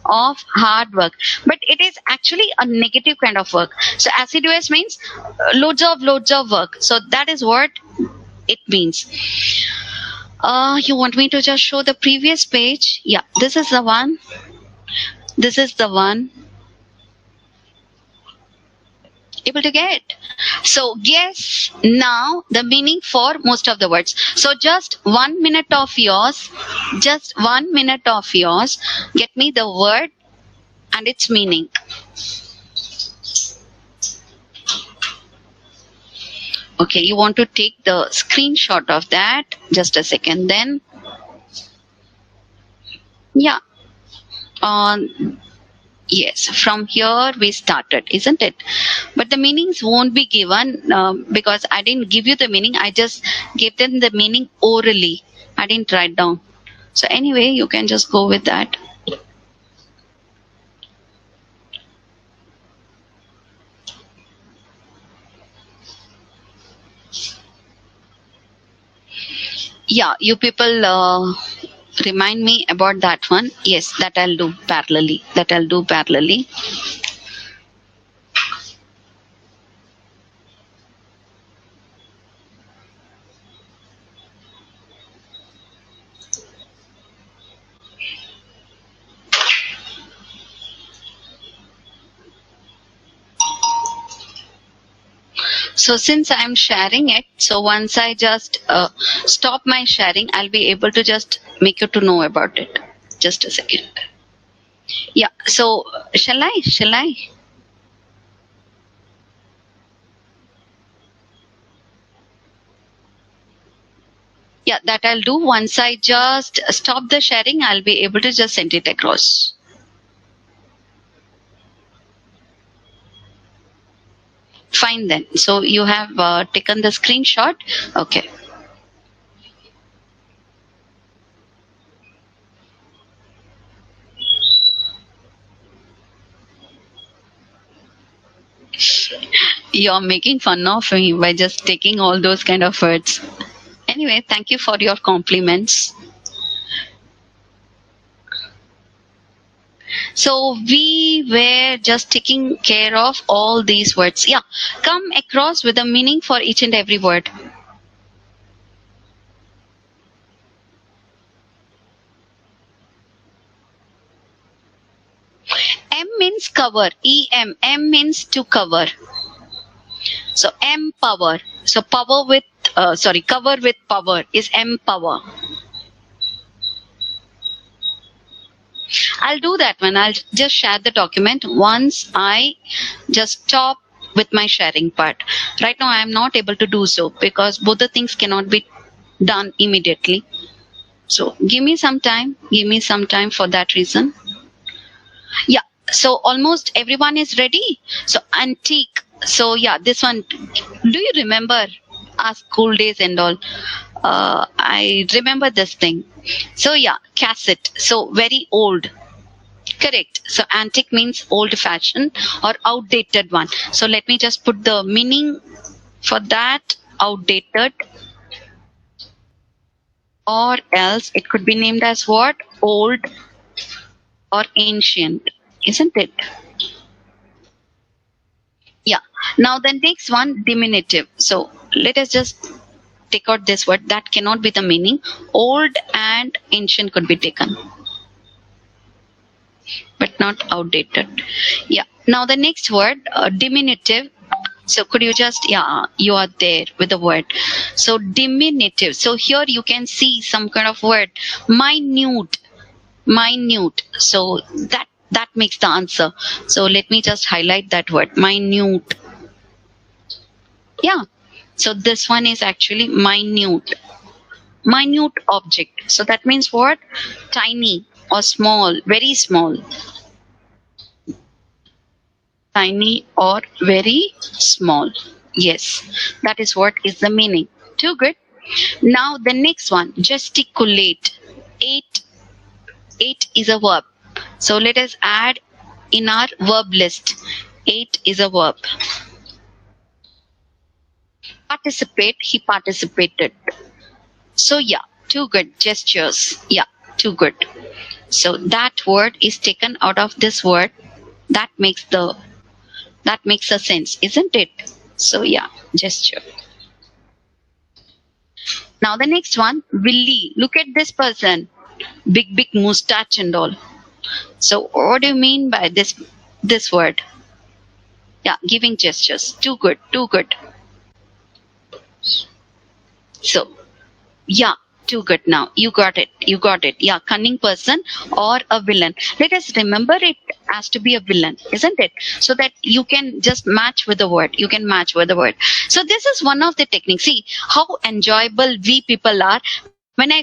of hard work. But it is actually a negative kind of work. So assiduous means loads of work. So that is what it means. You want me to just show the previous page? Yeah, this is the one. Able to get? So guess now the meaning for most of the words. So just 1 minute of yours, get me the word and its meaning. Okay, you want to take the screenshot of that. Just a second then. Yeah. Yes, from here we started, isn't it? But the meanings won't be given because I didn't give you the meaning. I just gave them the meaning orally. I didn't write down. So anyway, you can just go with that. Yeah, you people remind me about that one. Yes, that I'll do parallelly. So since I'm sharing it, so once I just stop my sharing, I'll be able to just make you to know about it. Just a second. Yeah, so shall I? Yeah, that I'll do. Once I just stop the sharing, I'll be able to just send it across. Fine then. So you have taken the screenshot. Okay. You're making fun of me by just taking all those kind of words. Anyway, thank you for your compliments. So we were just taking care of all these words. Yeah, come across with a meaning for each and every word. M means cover. E-M. M means to cover. So empower. So power with, cover with power is empower. I'll do that one. I'll just share the document once I just stop with my sharing part. Right now I am not able to do so because both the things cannot be done immediately. So give me some time. Give me some time for that reason. Yeah. So almost everyone is ready. So antique. So yeah, this one. Do you remember our school days and all? I remember this thing. So yeah, cassette. So very old. Correct. So antique means old fashioned or outdated one. So let me just put the meaning for that. Outdated. Or else it could be named as what? Old or ancient. Isn't it? Yeah. Now the next one, diminutive. So let us just take out this word. That cannot be the meaning. Old and ancient could be taken, but not outdated. Yeah. Now the next word, diminutive. So could you just, yeah, you are there with the word. So diminutive. So here you can see some kind of word, minute, minute. So that makes the answer. So let me just highlight that word, minute. Yeah. So this one is actually minute. Minute object. So that means what? Tiny or small, very small. Tiny or very small. Yes, that is what is the meaning. Too good. Now the next one, gesticulate. Eight is a verb. So let us add in our verb list. Eight is a verb. Participate, he participated. So yeah, too good. Gestures. Yeah, too good. So that word is taken out of this word. That makes a sense, isn't it? So yeah, gesture. Now the next one, Willy. Look at this person. Big mustache and all. So what do you mean by this word? Yeah, giving gestures. Too good, too good. So yeah, too good now. You got it. Yeah, cunning person or a villain. Let us remember it as to be a villain, isn't it? So that you can just match with the word. So this is one of the techniques. See how enjoyable we people are when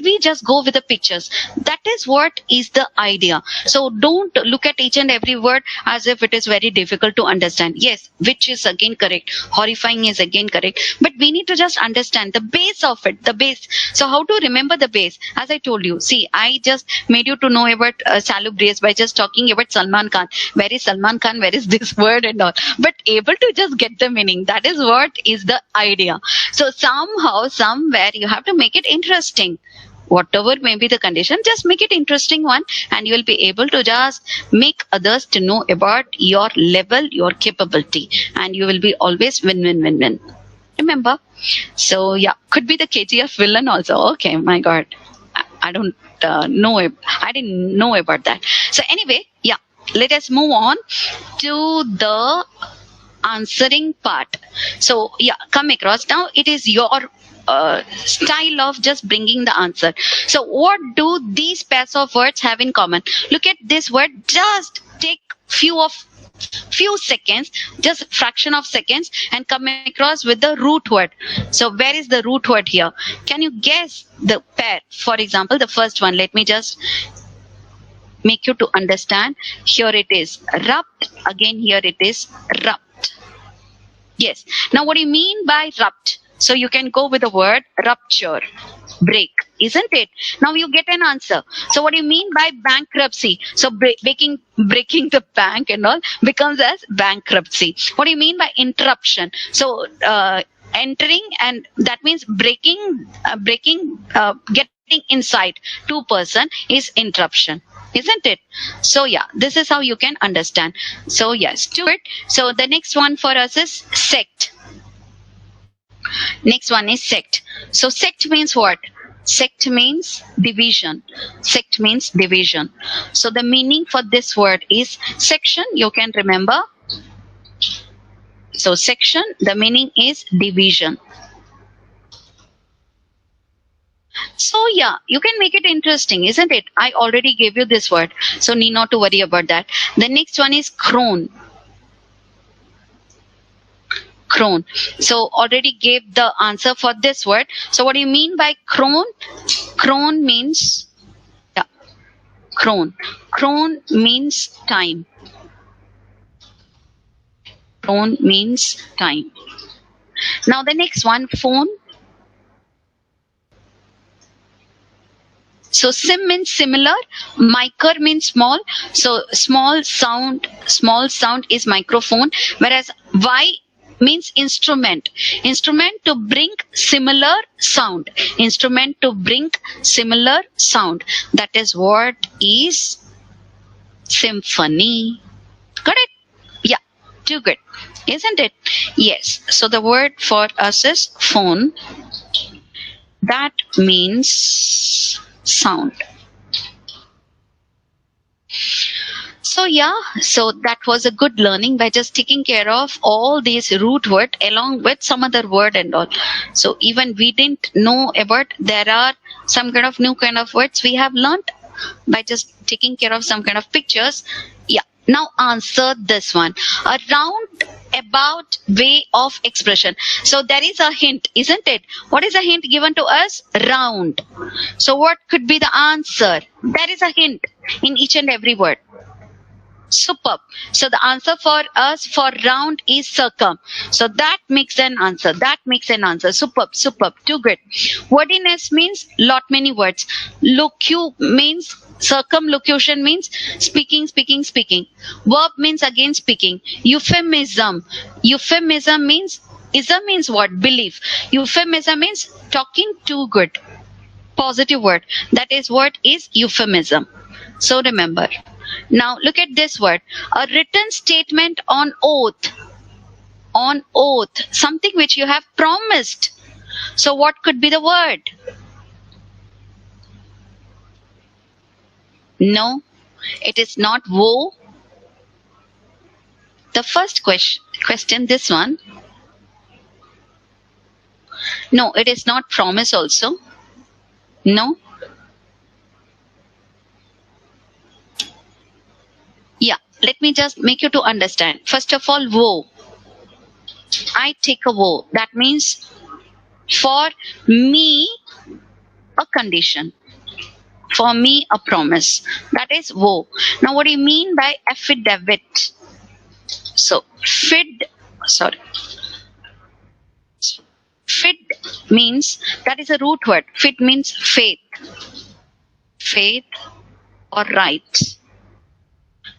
we just go with the pictures. That is what is the idea. So don't look at each and every word as if it is very difficult to understand. Yes, which is again correct. Horrifying is again correct. But we need to just understand the base of it, the base. So how to remember the base? As I told you, see, I just made you to know about salubrious by just talking about Salman Khan. Where is Salman Khan? Where is this word and all? But able to just get the meaning. That is what is the idea. So somehow, somewhere you have to make it interesting. Whatever may be the condition, just make it interesting one, and you will be able to just make others to know about your level, your capability, and you will be always win. Remember? So yeah, could be the KGF villain also. Okay, my God, I don't know. I didn't know about that. So anyway, yeah, let us move on to the answering part. So yeah, come across. Now it is your style of just bringing the answer. So what do these pairs of words have in common? Look at this word. Just take few of few seconds, just fraction of seconds, and come across with the root word. So where is the root word here? Can you guess the pair? For example, the first one, let me just make you to understand. Here it is rupt, again here it is rupt. Yes. Now what do you mean by rupt? So you can go with the word rupture, break, isn't it? Now you get an answer. So what do you mean by bankruptcy? So breaking the bank and all becomes as bankruptcy. What do you mean by interruption? So entering, and that means breaking, getting inside two person is interruption, isn't it? So yeah, this is how you can understand. So yes, to it. So the next one for us is sect. Next one is sect. So sect means what? Sect means division. Sect means division. So the meaning for this word is section. You can remember. So section, the meaning is division. So yeah, you can make it interesting, isn't it? I already gave you this word, so need not to worry about that. The next one is crone. Crone. So already gave the answer for this word. So what do you mean by crone? Crone means, yeah, crone. Crone means time. Crone means time. Now the next one, phone. So sim means similar, micer means small. So small sound is microphone, whereas Y means instrument. Instrument to bring similar sound. Instrument to bring similar sound. That is what is symphony. Got it? Yeah, too good, isn't it? Yes. So the word for us is phone. That means sound. So yeah, so that was a good learning by just taking care of all these root word along with some other word and all. So even we didn't know about, there are some kind of new kind of words we have learned by just taking care of some kind of pictures. Yeah. Now answer this one. A roundabout way of expression. So there is a hint, isn't it? What is a hint given to us? Round. So what could be the answer? There is a hint in each and every word. Superb. So the answer for us for round is circum. So that makes an answer. That makes an answer. Superb. Superb. Too good. Wordiness means lot many words. Locu means, circumlocution means speaking, speaking, speaking. Verb means again speaking. Euphemism. Euphemism means, ism means what? Belief. Euphemism means talking too good. Positive word. That is what is euphemism. So remember. Now look at this word. A written statement on oath. On oath. Something which you have promised. So what could be the word? No, it is not woe. The first question, this one. No, it is not promise also. No. Yeah, let me just make you to understand. First of all, woe. I take a vow. That means for me a condition. For me a promise. That is woe. Now what do you mean by affidavit? So fid means, that is a root word. Fid means faith. Faith or rights.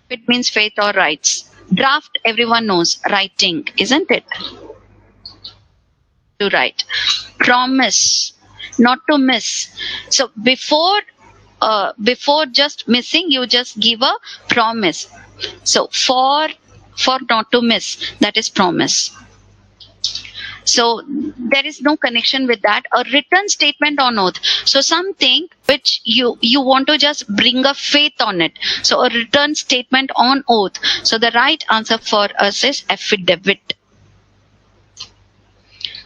It means faith or rights. Draft, everyone knows, writing, isn't it? To write. Promise, not to miss. So before just missing, you just give a promise. So for not to miss, that is promise. So there is no connection with that. A written statement on oath. So something which you want to just bring a faith on it. So a written statement on oath. So the right answer for us is affidavit.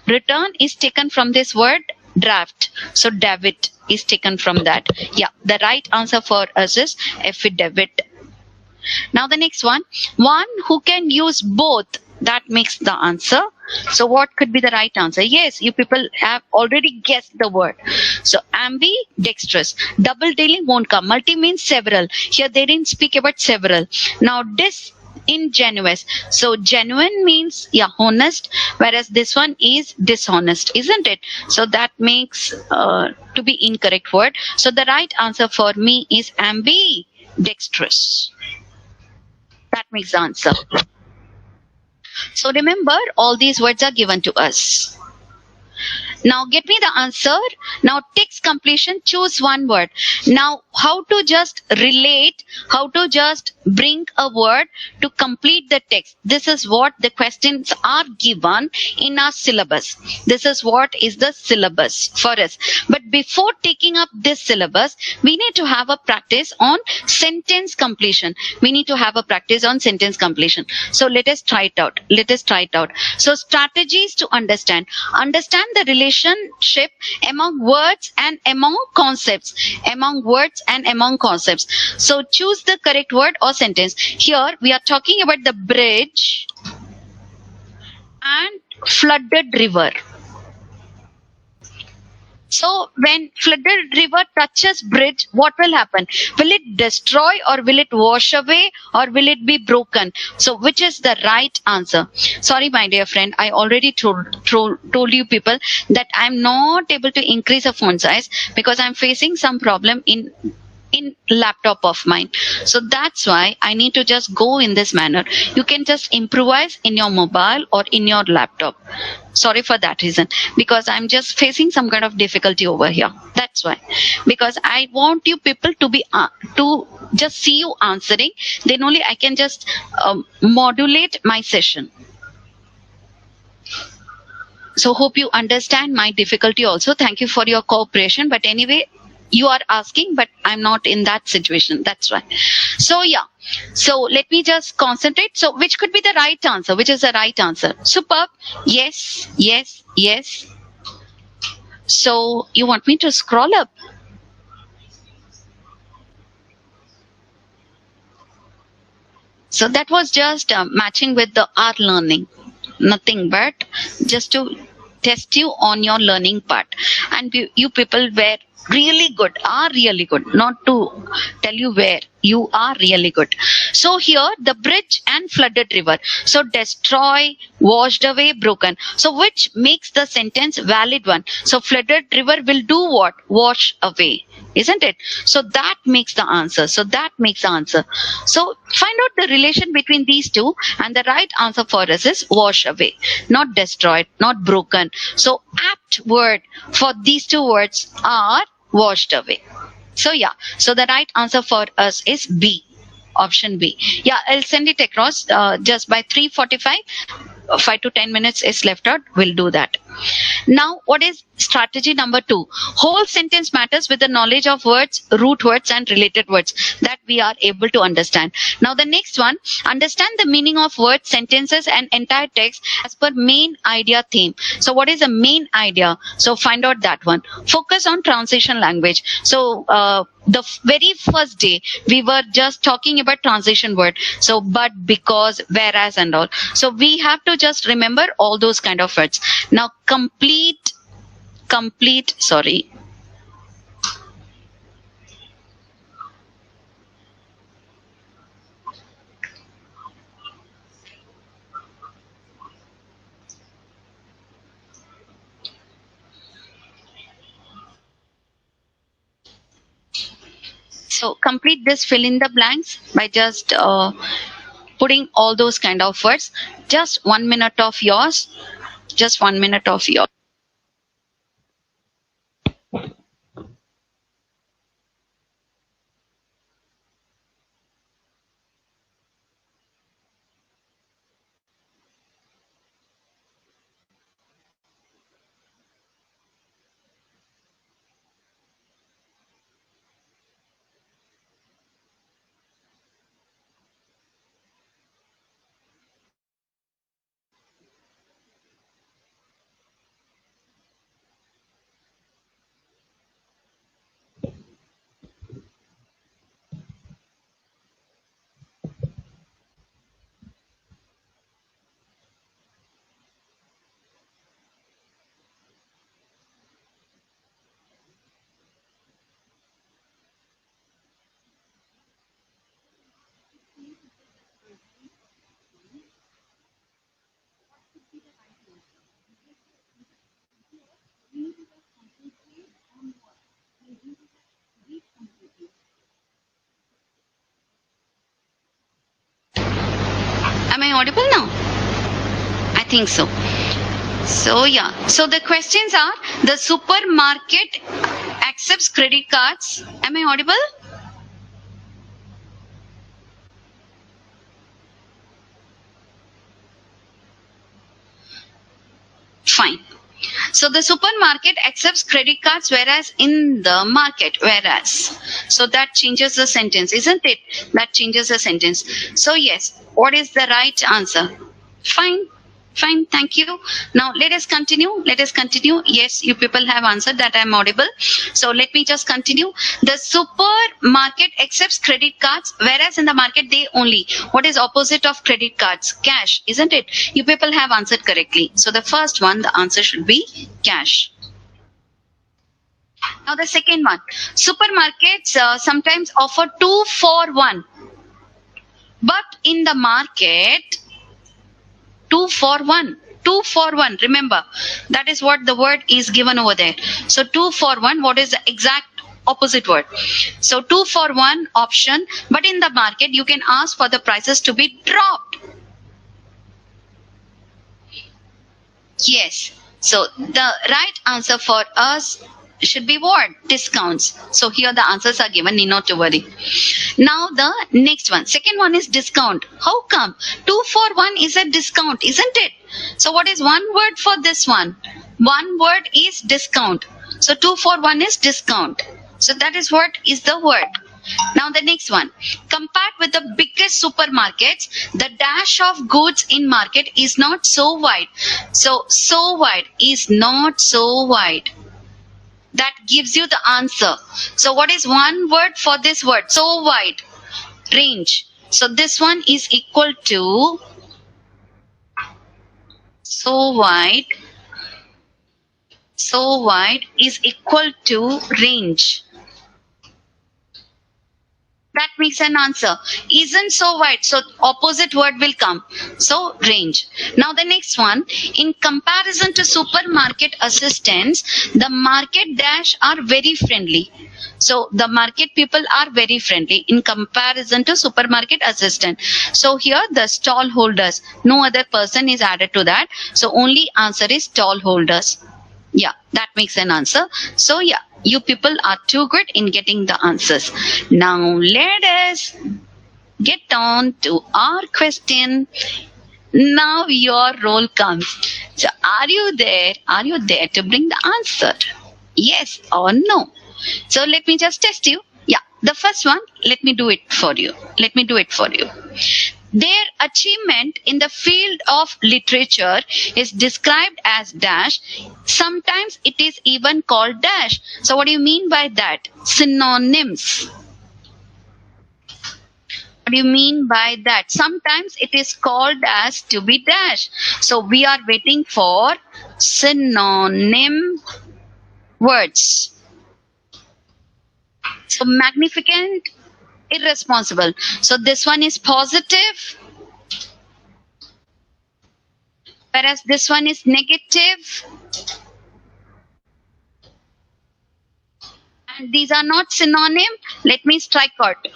Return is taken from this word draft. So David is taken from that. Yeah, the right answer for us is affidavit. Now the next one who can use both, that makes the answer. So what could be the right answer? Yes, you people have already guessed the word. So ambidextrous. Double dealing won't come. Multi means several. Here they didn't speak about several. Now disingenuous. So genuine means, yeah, honest, whereas this one is dishonest, isn't it? So that makes to be incorrect word. So the right answer for me is ambidextrous. That makes the answer. So remember, all these words are given to us. Now get me the answer. Now text completion, choose one word. Now how to just relate, how to just bring a word to complete the text. This is what the questions are given in our syllabus. This is what is the syllabus for us. But before taking up this syllabus, we need to have a practice on sentence completion. We need to have a practice on sentence completion. So let us try it out. Let us try it out. So strategies to understand. Understand the relationship among words and among concepts. Among words and among concepts. So choose the correct word or sentence. Here we are talking about the bridge and flooded river. So when flooded river touches bridge, what will happen? Will it destroy or will it wash away or will it be broken? So which is the right answer? Sorry, my dear friend, I already told you people that I'm not able to increase the font size because I'm facing some problem in laptop of mine. So that's why I need to just go in this manner. You can just improvise in your mobile or in your laptop. Sorry for that reason, because I'm just facing some kind of difficulty over here. That's why, because I want you people to be to just see you answering, then only I can just modulate my session. So hope you understand my difficulty also. Thank you for your cooperation. But anyway, you are asking, but I'm not in that situation. That's why. So yeah. So let me just concentrate. So which could be the right answer? Which is the right answer? Superb. Yes, yes, yes. So you want me to scroll up? So that was just matching with the art learning. Nothing but just to test you on your learning part. And you people were really good, are really good. Not to tell you where, you are really good. So here the bridge and flooded river. So destroy, washed away, broken. So which makes the sentence valid one? So flooded river will do what? Wash away. Isn't it? So that makes the answer. So that makes the answer. So find out the relation between these two, and the right answer for us is wash away, not destroyed, not broken. So apt word for these two words are washed away. So yeah, so the right answer for us is B. Option B. Yeah, I'll send it across just by 3:45. 5 to 10 minutes is left out. We'll do that. Now, what is strategy number 2? Whole sentence matters with the knowledge of words, root words, and related words that we are able to understand. Now, the next one, understand the meaning of words, sentences, and entire text as per main idea theme. So, what is the main idea? So, find out that one. Focus on transition language. So, the very first day we were just talking about transition word, so but, because, whereas, and all. So we have to just remember all those kind of words. Now complete sorry, so complete this fill in the blanks by just putting all those kind of words. Just 1 minute of yours, just 1 minute of yours. audible now? I think so. So yeah. So the questions are: the supermarket accepts credit cards. Am I audible? Fine. So the supermarket accepts credit cards, whereas in the market, whereas. So that changes the sentence, isn't it? That changes the sentence. So yes, what is the right answer? Fine. Fine, thank you. Now let us continue. Let us continue. Yes, you people have answered that I am audible. So let me just continue. The supermarket accepts credit cards, whereas in the market they only. What is opposite of credit cards? Cash, isn't it? You people have answered correctly. So the first one, the answer should be cash. Now the second one, supermarkets sometimes offer 2 for 1, but in the market 2 for 1. 2 for 1. Remember, that is what the word is given over there. So 2 for 1, what is the exact opposite word? So 2 for 1 option, but in the market you can ask for the prices to be dropped. Yes. So the right answer for us should be what? Discounts. So here the answers are given, need not to worry. Now the next one, second one is discount. How come? 2 for 1 is a discount, isn't it? So what is one word for this one? One word is discount. So 2 for 1 is discount. So that is what is the word. Now the next one, compared with the biggest supermarkets, the dash of goods in market is not so wide. So wide is not so wide. That gives you the answer. So what is one word for this word? So wide. Range. So this one is equal to so wide. So wide is equal to range. That makes an answer. Isn't so wide, so opposite word will come. So range. Now the next one, in comparison to supermarket assistants, the market dash are very friendly. So the market people are very friendly in comparison to supermarket assistant. So here the stall holders, no other person is added to that. So only answer is stall holders. Yeah, that makes an answer. So yeah, you people are too good in getting the answers. Now let us get on to our question. Now your role comes. So are you there? Are you there to bring the answer? Yes or no? So let me just test you. Yeah, the first one, let me do it for you. Let me do it for you. Their achievement in the field of literature is described as dash. Sometimes it is even called dash. So what do you mean by that? Synonyms. What do you mean by that? Sometimes it is called as to be dash. So we are waiting for synonym words. So magnificent, irresponsible. So this one is positive, whereas this one is negative. And these are not synonym. Let me strike out.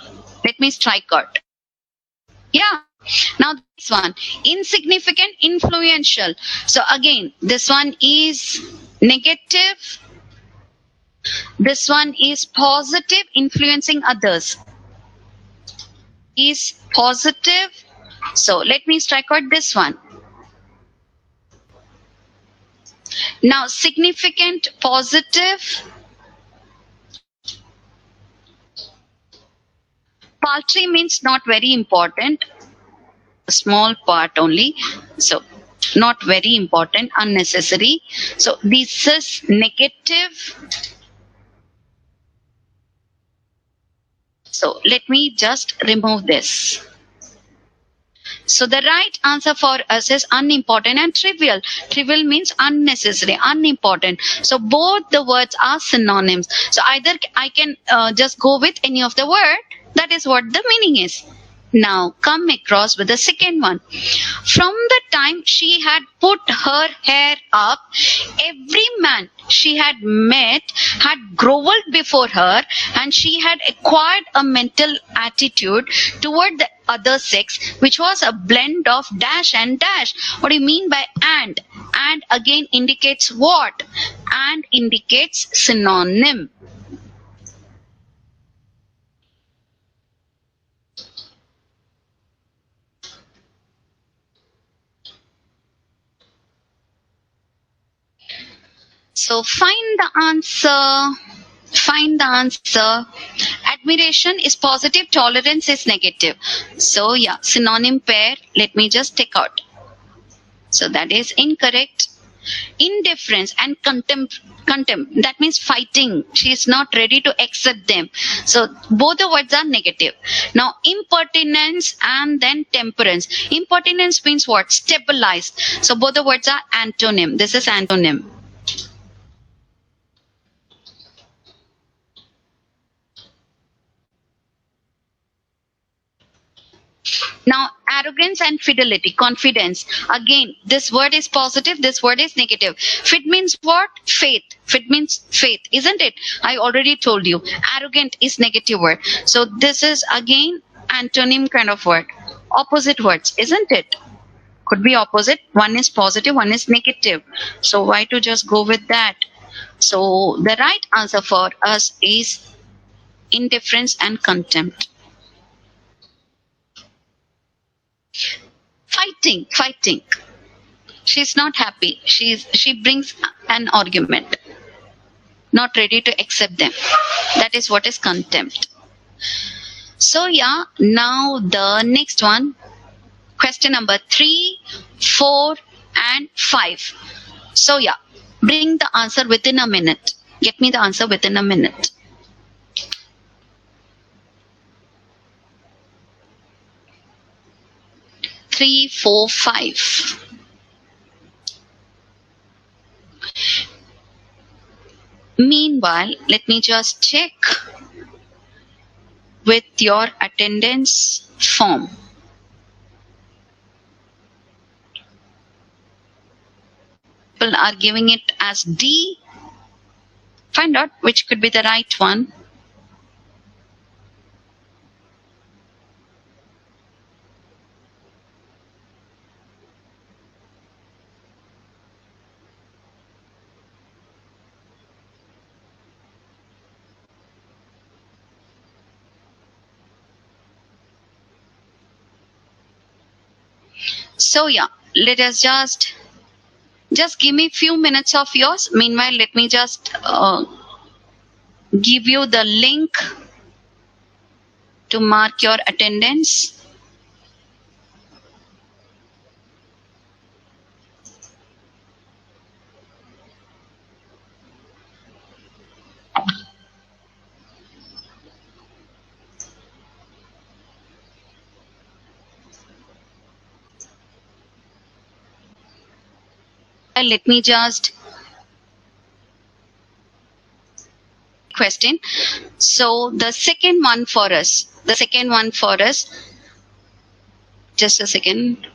Let me strike out. Yeah. Now this one, insignificant, influential. So again, this one is negative. This one is positive, influencing others. Is positive. So let me strike out this one. Now significant, positive. Paltry means not very important. A small part only. So not very important, unnecessary. So this is negative. So let me just remove this. So the right answer for us is unimportant and trivial. Trivial means unnecessary, unimportant. So both the words are synonyms. So either I can just go with any of the word. That is what the meaning is. Now come across with the second one. From the time she had put her hair up, every man she had met had grovelled before her, and she had acquired a mental attitude toward the other sex, which was a blend of dash and dash. What do you mean by and? And again indicates what? And indicates synonym. So find the answer. Find the answer. Admiration is positive, tolerance is negative. So yeah, synonym pair, let me just take out. So that is incorrect. Indifference and contempt, that means fighting. She is not ready to accept them. So both the words are negative. Now impertinence and then temperance. Impertinence means what? Stabilized. So both the words are antonym. This is antonym. Now, arrogance and fidelity, confidence. Again, this word is positive, this word is negative. Fit means what? Faith. Fit means faith, isn't it? I already told you. Arrogant is negative word. So this is again antonym kind of word. Opposite words, isn't it? Could be opposite. One is positive, one is negative. So why to just go with that? So the right answer for us is indifference and contempt. Fighting. She's not happy. She brings an argument. Not ready to accept them. That is what is contempt. So yeah, now the next one. Question number 3, 4, and 5. So yeah, bring the answer within a minute. Get me the answer within a minute. Three, 4, 5. Meanwhile, let me just check with your attendance form. People are giving it as D. Find out which could be the right one. So yeah, let us just give me few minutes of yours. Meanwhile, let me just give you the link to mark your attendance. Let me just question. So the second one for us, just a second.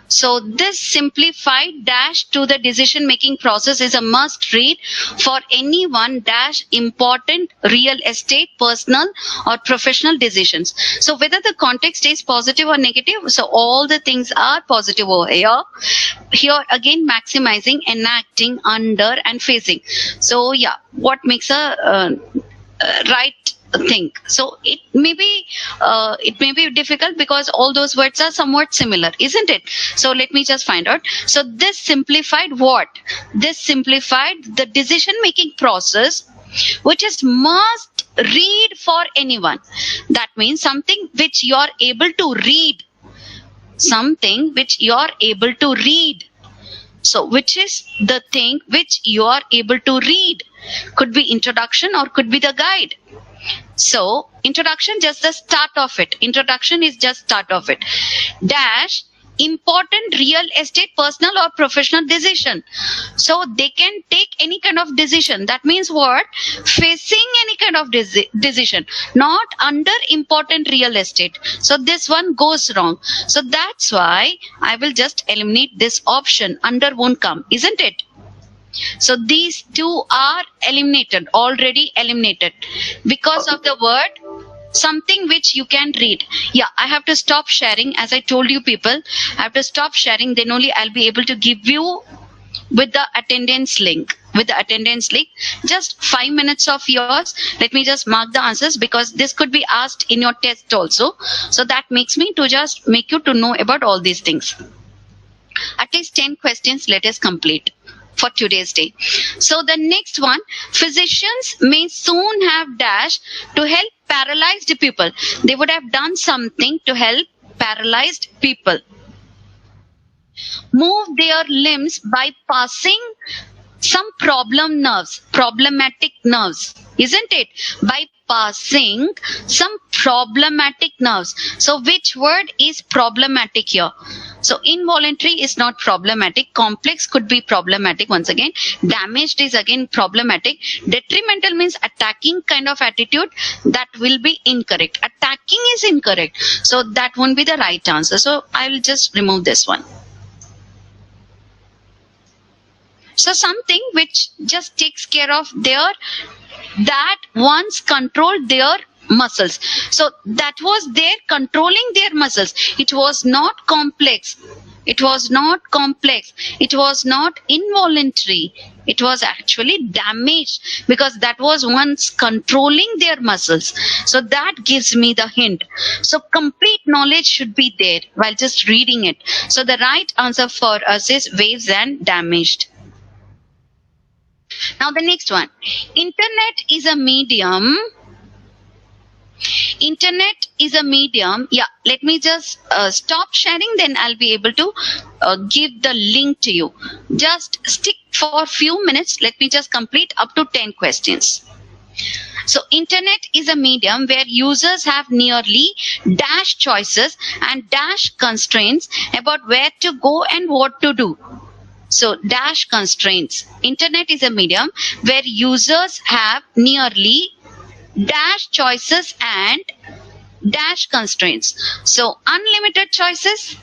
So this simplified dash to the decision making process is a must read for anyone dash important real estate, personal or professional decisions. So whether the context is positive or negative, so all the things are positive over here. Here again maximizing, enacting, under and facing. So yeah, what makes a right thing? So it may be difficult because all those words are somewhat similar, isn't it? So let me just find out. So this simplified what? This simplified the decision making process, which is must read for anyone. That means something which you are able to read. Something which you are able to read. So which is the thing which you are able to read? Could be introduction or could be the guide. So introduction, just the start of it. Introduction is just start of it. Dash important real estate, personal or professional decision. So they can take any kind of decision. That means what? Facing any kind of decision, not under important real estate. So this one goes wrong. So that's why I will just eliminate this option. Under won't come, isn't it? So these two are eliminated, already eliminated because of the word something which you can read. Yeah, I have to stop sharing. As I told you people, I have to stop sharing, then only I'll be able to give you with the attendance link. With the attendance link, just 5 minutes of yours. Let me just mark the answers, because this could be asked in your test also. So that makes me to just make you to know about all these things. At least 10 questions let us complete for today's day. So the next one, physicians may soon have dash to help paralyzed people. They would have done something to help paralyzed people. Move their limbs by passing some problematic nerves, isn't it? By passing some problematic nerves. So which word is problematic here? So involuntary is not problematic. Complex could be problematic once again. Damaged is again problematic. Detrimental means attacking kind of attitude. That will be incorrect. Attacking is incorrect. So that won't be the right answer. So I will just remove this one. So something which just takes care of their, that once controlled their muscles. So that was their controlling their muscles. It was not complex. It was not complex. It was not involuntary. It was actually damaged, because that was once controlling their muscles. So that gives me the hint. So complete knowledge should be there while just reading it. So the right answer for us is waves and damaged. Now the next one, internet is a medium. Internet is a medium. Yeah, let me just stop sharing, then I'll be able to give the link to you. Just stick for a few minutes. Let me just complete up to 10 questions. So internet is a medium where users have nearly dash choices and dash constraints about where to go and what to do. So dash constraints. Internet is a medium where users have nearly dash choices and dash constraints. So unlimited choices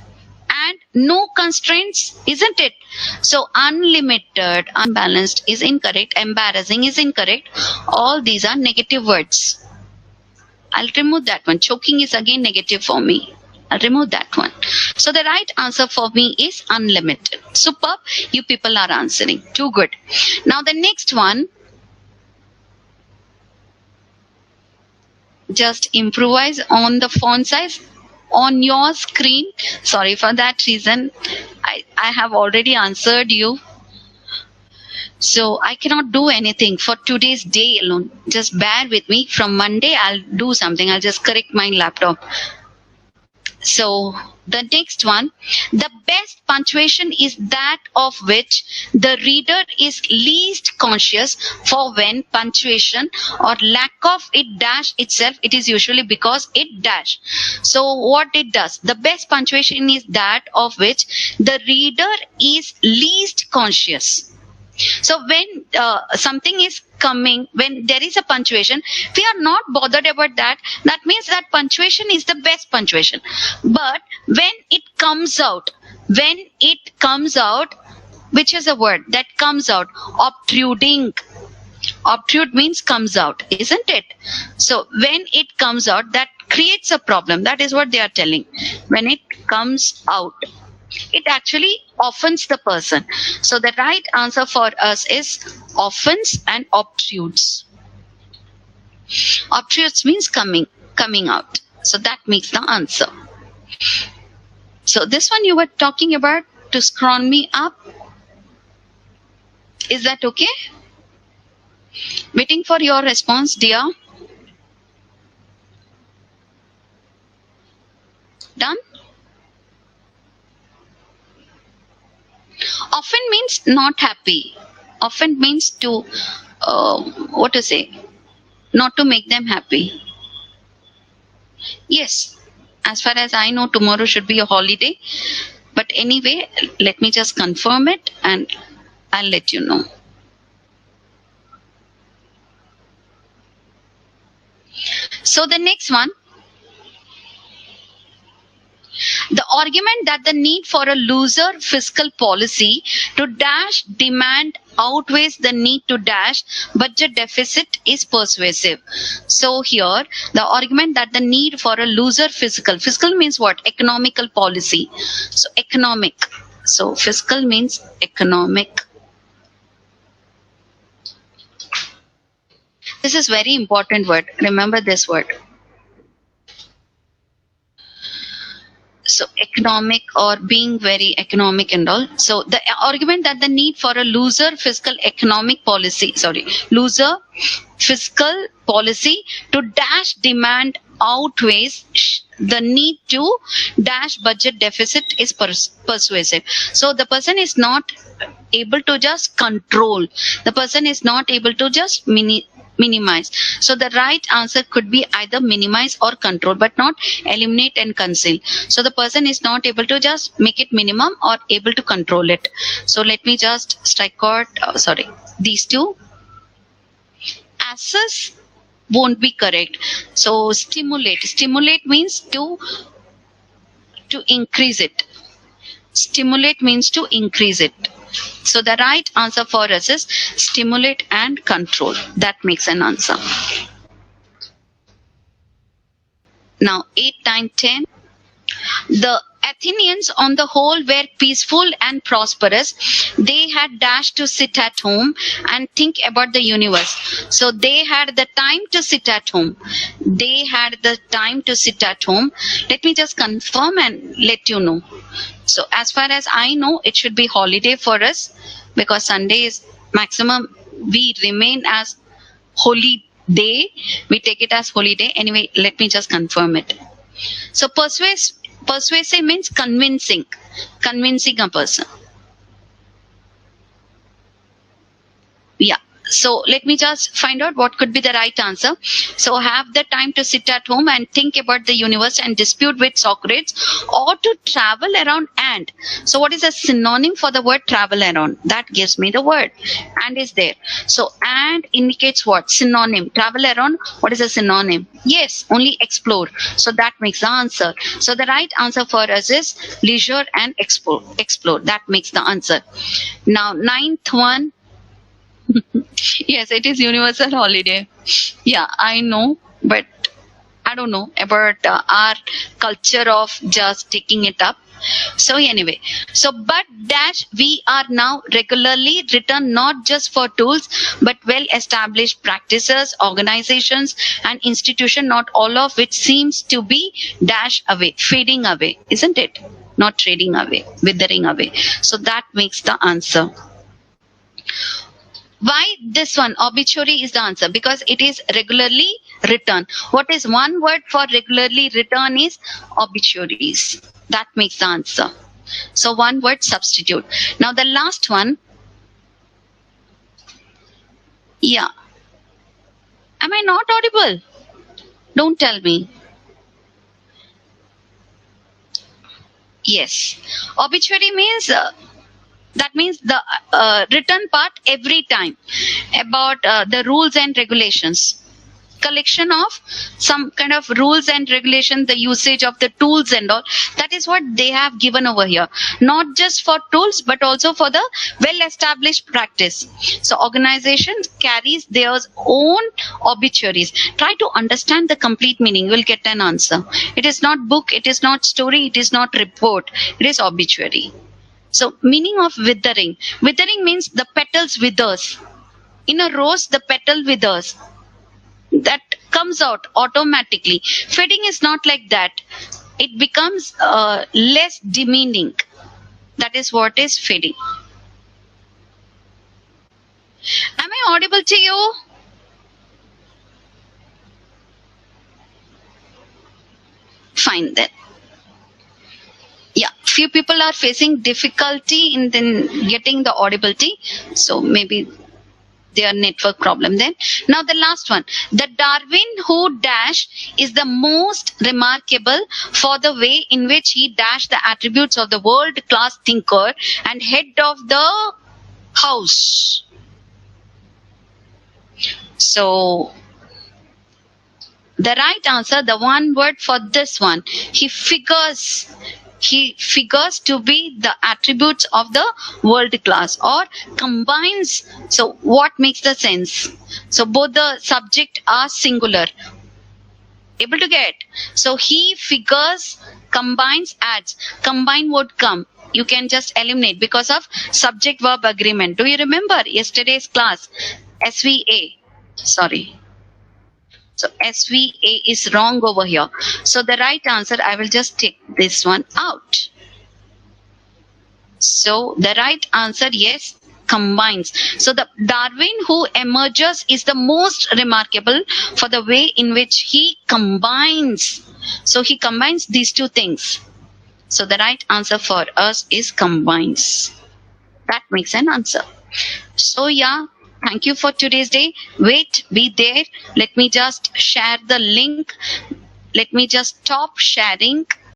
and no constraints, isn't it? So unlimited, unbalanced is incorrect. Embarrassing is incorrect. All these are negative words. I'll remove that one. Choking is again negative for me. I'll remove that one. So the right answer for me is unlimited. Superb. You people are answering. Too good. Now the next one. Just improvise on the font size on your screen. Sorry for that reason. I have already answered you. So I cannot do anything for today's day alone. Just bear with me. From Monday, I'll do something. I'll just correct my laptop. So the next one, the best punctuation is that of which the reader is least conscious, for when punctuation or lack of it dash itself, it is usually because it dash. So what it does, the best punctuation is that of which the reader is least conscious. So when something is coming, when there is a punctuation, we are not bothered about that. That means that punctuation is the best punctuation. But when it comes out, which is a word that comes out? Obtruding. Obtrude means comes out, isn't it? So when it comes out, that creates a problem. That is what they are telling. When it comes out, it actually offends the person. So the right answer for us is offends and obtrudes. Obtrudes means coming out. So that makes the answer. So this one you were talking about, to scroll me up. Is that okay? Waiting for your response, dear. Done? Often means not happy. Often means to, what to say, not to make them happy. Yes, as far as I know, tomorrow should be a holiday. But anyway, let me just confirm it and I'll let you know. So the next one, the argument that the need for a looser fiscal policy to dash demand outweighs the need to dash budget deficit is persuasive. So here the argument that the need for a looser fiscal means what? Economical policy. So economic. So fiscal means economic. This is very important word. Remember this word. So economic or being very economic and all. So the argument that the need for a looser fiscal policy to dash demand outweighs the need to dash budget deficit is persuasive. So the person is not able to just control. The person is not able to just minimize. So the right answer could be either minimize or control, but not eliminate and conceal. So the person is not able to just make it minimum or able to control it. So let me just strike out, these two. Assess won't be correct. So stimulate means to increase it. Stimulate means to increase it. So the right answer for us is stimulate and control. That makes an answer. Now 8, 9, 10. The Athenians on the whole were peaceful and prosperous. They had dashed to sit at home and think about the universe. So they had the time to sit at home. They had the time to sit at home. Let me just confirm and let you know. So as far as I know, it should be holiday for us because Sunday is maximum. We remain as holy day. We take it as holiday. Anyway, let me just confirm it. So persuasive means convincing a person. Yeah. So let me just find out what could be the right answer. So have the time to sit at home and think about the universe and dispute with Socrates, or to travel around and. So what is a synonym for the word travel around? That gives me the word. And is there. So and indicates what? Synonym. Travel around. What is a synonym? Yes, only explore. So that makes the answer. So the right answer for us is leisure and explore. That makes the answer. Now 9th one. Yes, it is universal holiday. Yeah, I know, but I don't know about our culture of just taking it up. So anyway, but dash we are now regularly written not just for tools, but well-established practices, organizations, and institutions, not all of which seems to be dash away, fading away, isn't it? Not trading away, withering away. So that makes the answer. Why this one? Obituary is the answer because it is regularly written. What is one word for regularly written is obituaries. That makes the answer. So one word substitute. Now the last one. Yeah. Am I not audible? Don't tell me. Yes. Obituary means... that means the written part every time about the rules and regulations. Collection of some kind of rules and regulation, the usage of the tools and all. That is what they have given over here. Not just for tools, but also for the well-established practice. So organization carries their own obituaries. Try to understand the complete meaning. You will get an answer. It is not book, it is not story, it is not report. It is obituary. So meaning of withering. Withering means the petals withers. In a rose, the petal withers. That comes out automatically. Fading is not like that. It becomes less demeaning. That is what is fading. Am I audible to you? Fine then. Yeah, few people are facing difficulty in getting the audibility. So maybe their network problem then. Now the last one. The Darwin who dash is the most remarkable for the way in which he dashed the attributes of the world-class thinker and head of the house. So the right answer, the one word for this one, he figures he figures to be the attributes of the world class, or combines. So what makes the sense? So both the subject are singular. Able to get? So he figures, combines, adds. Combine would come. You can just eliminate because of subject verb agreement. Do you remember yesterday's class? SVA. Sorry. So SVA is wrong over here. So the right answer, I will just take this one out. So the right answer, yes, combines. So the Darwin who emerges is the most remarkable for the way in which he combines. So he combines these two things. So the right answer for us is combines. That makes an answer. So yeah, thank you for today's day. Wait, be there. Let me just share the link. Let me just stop sharing.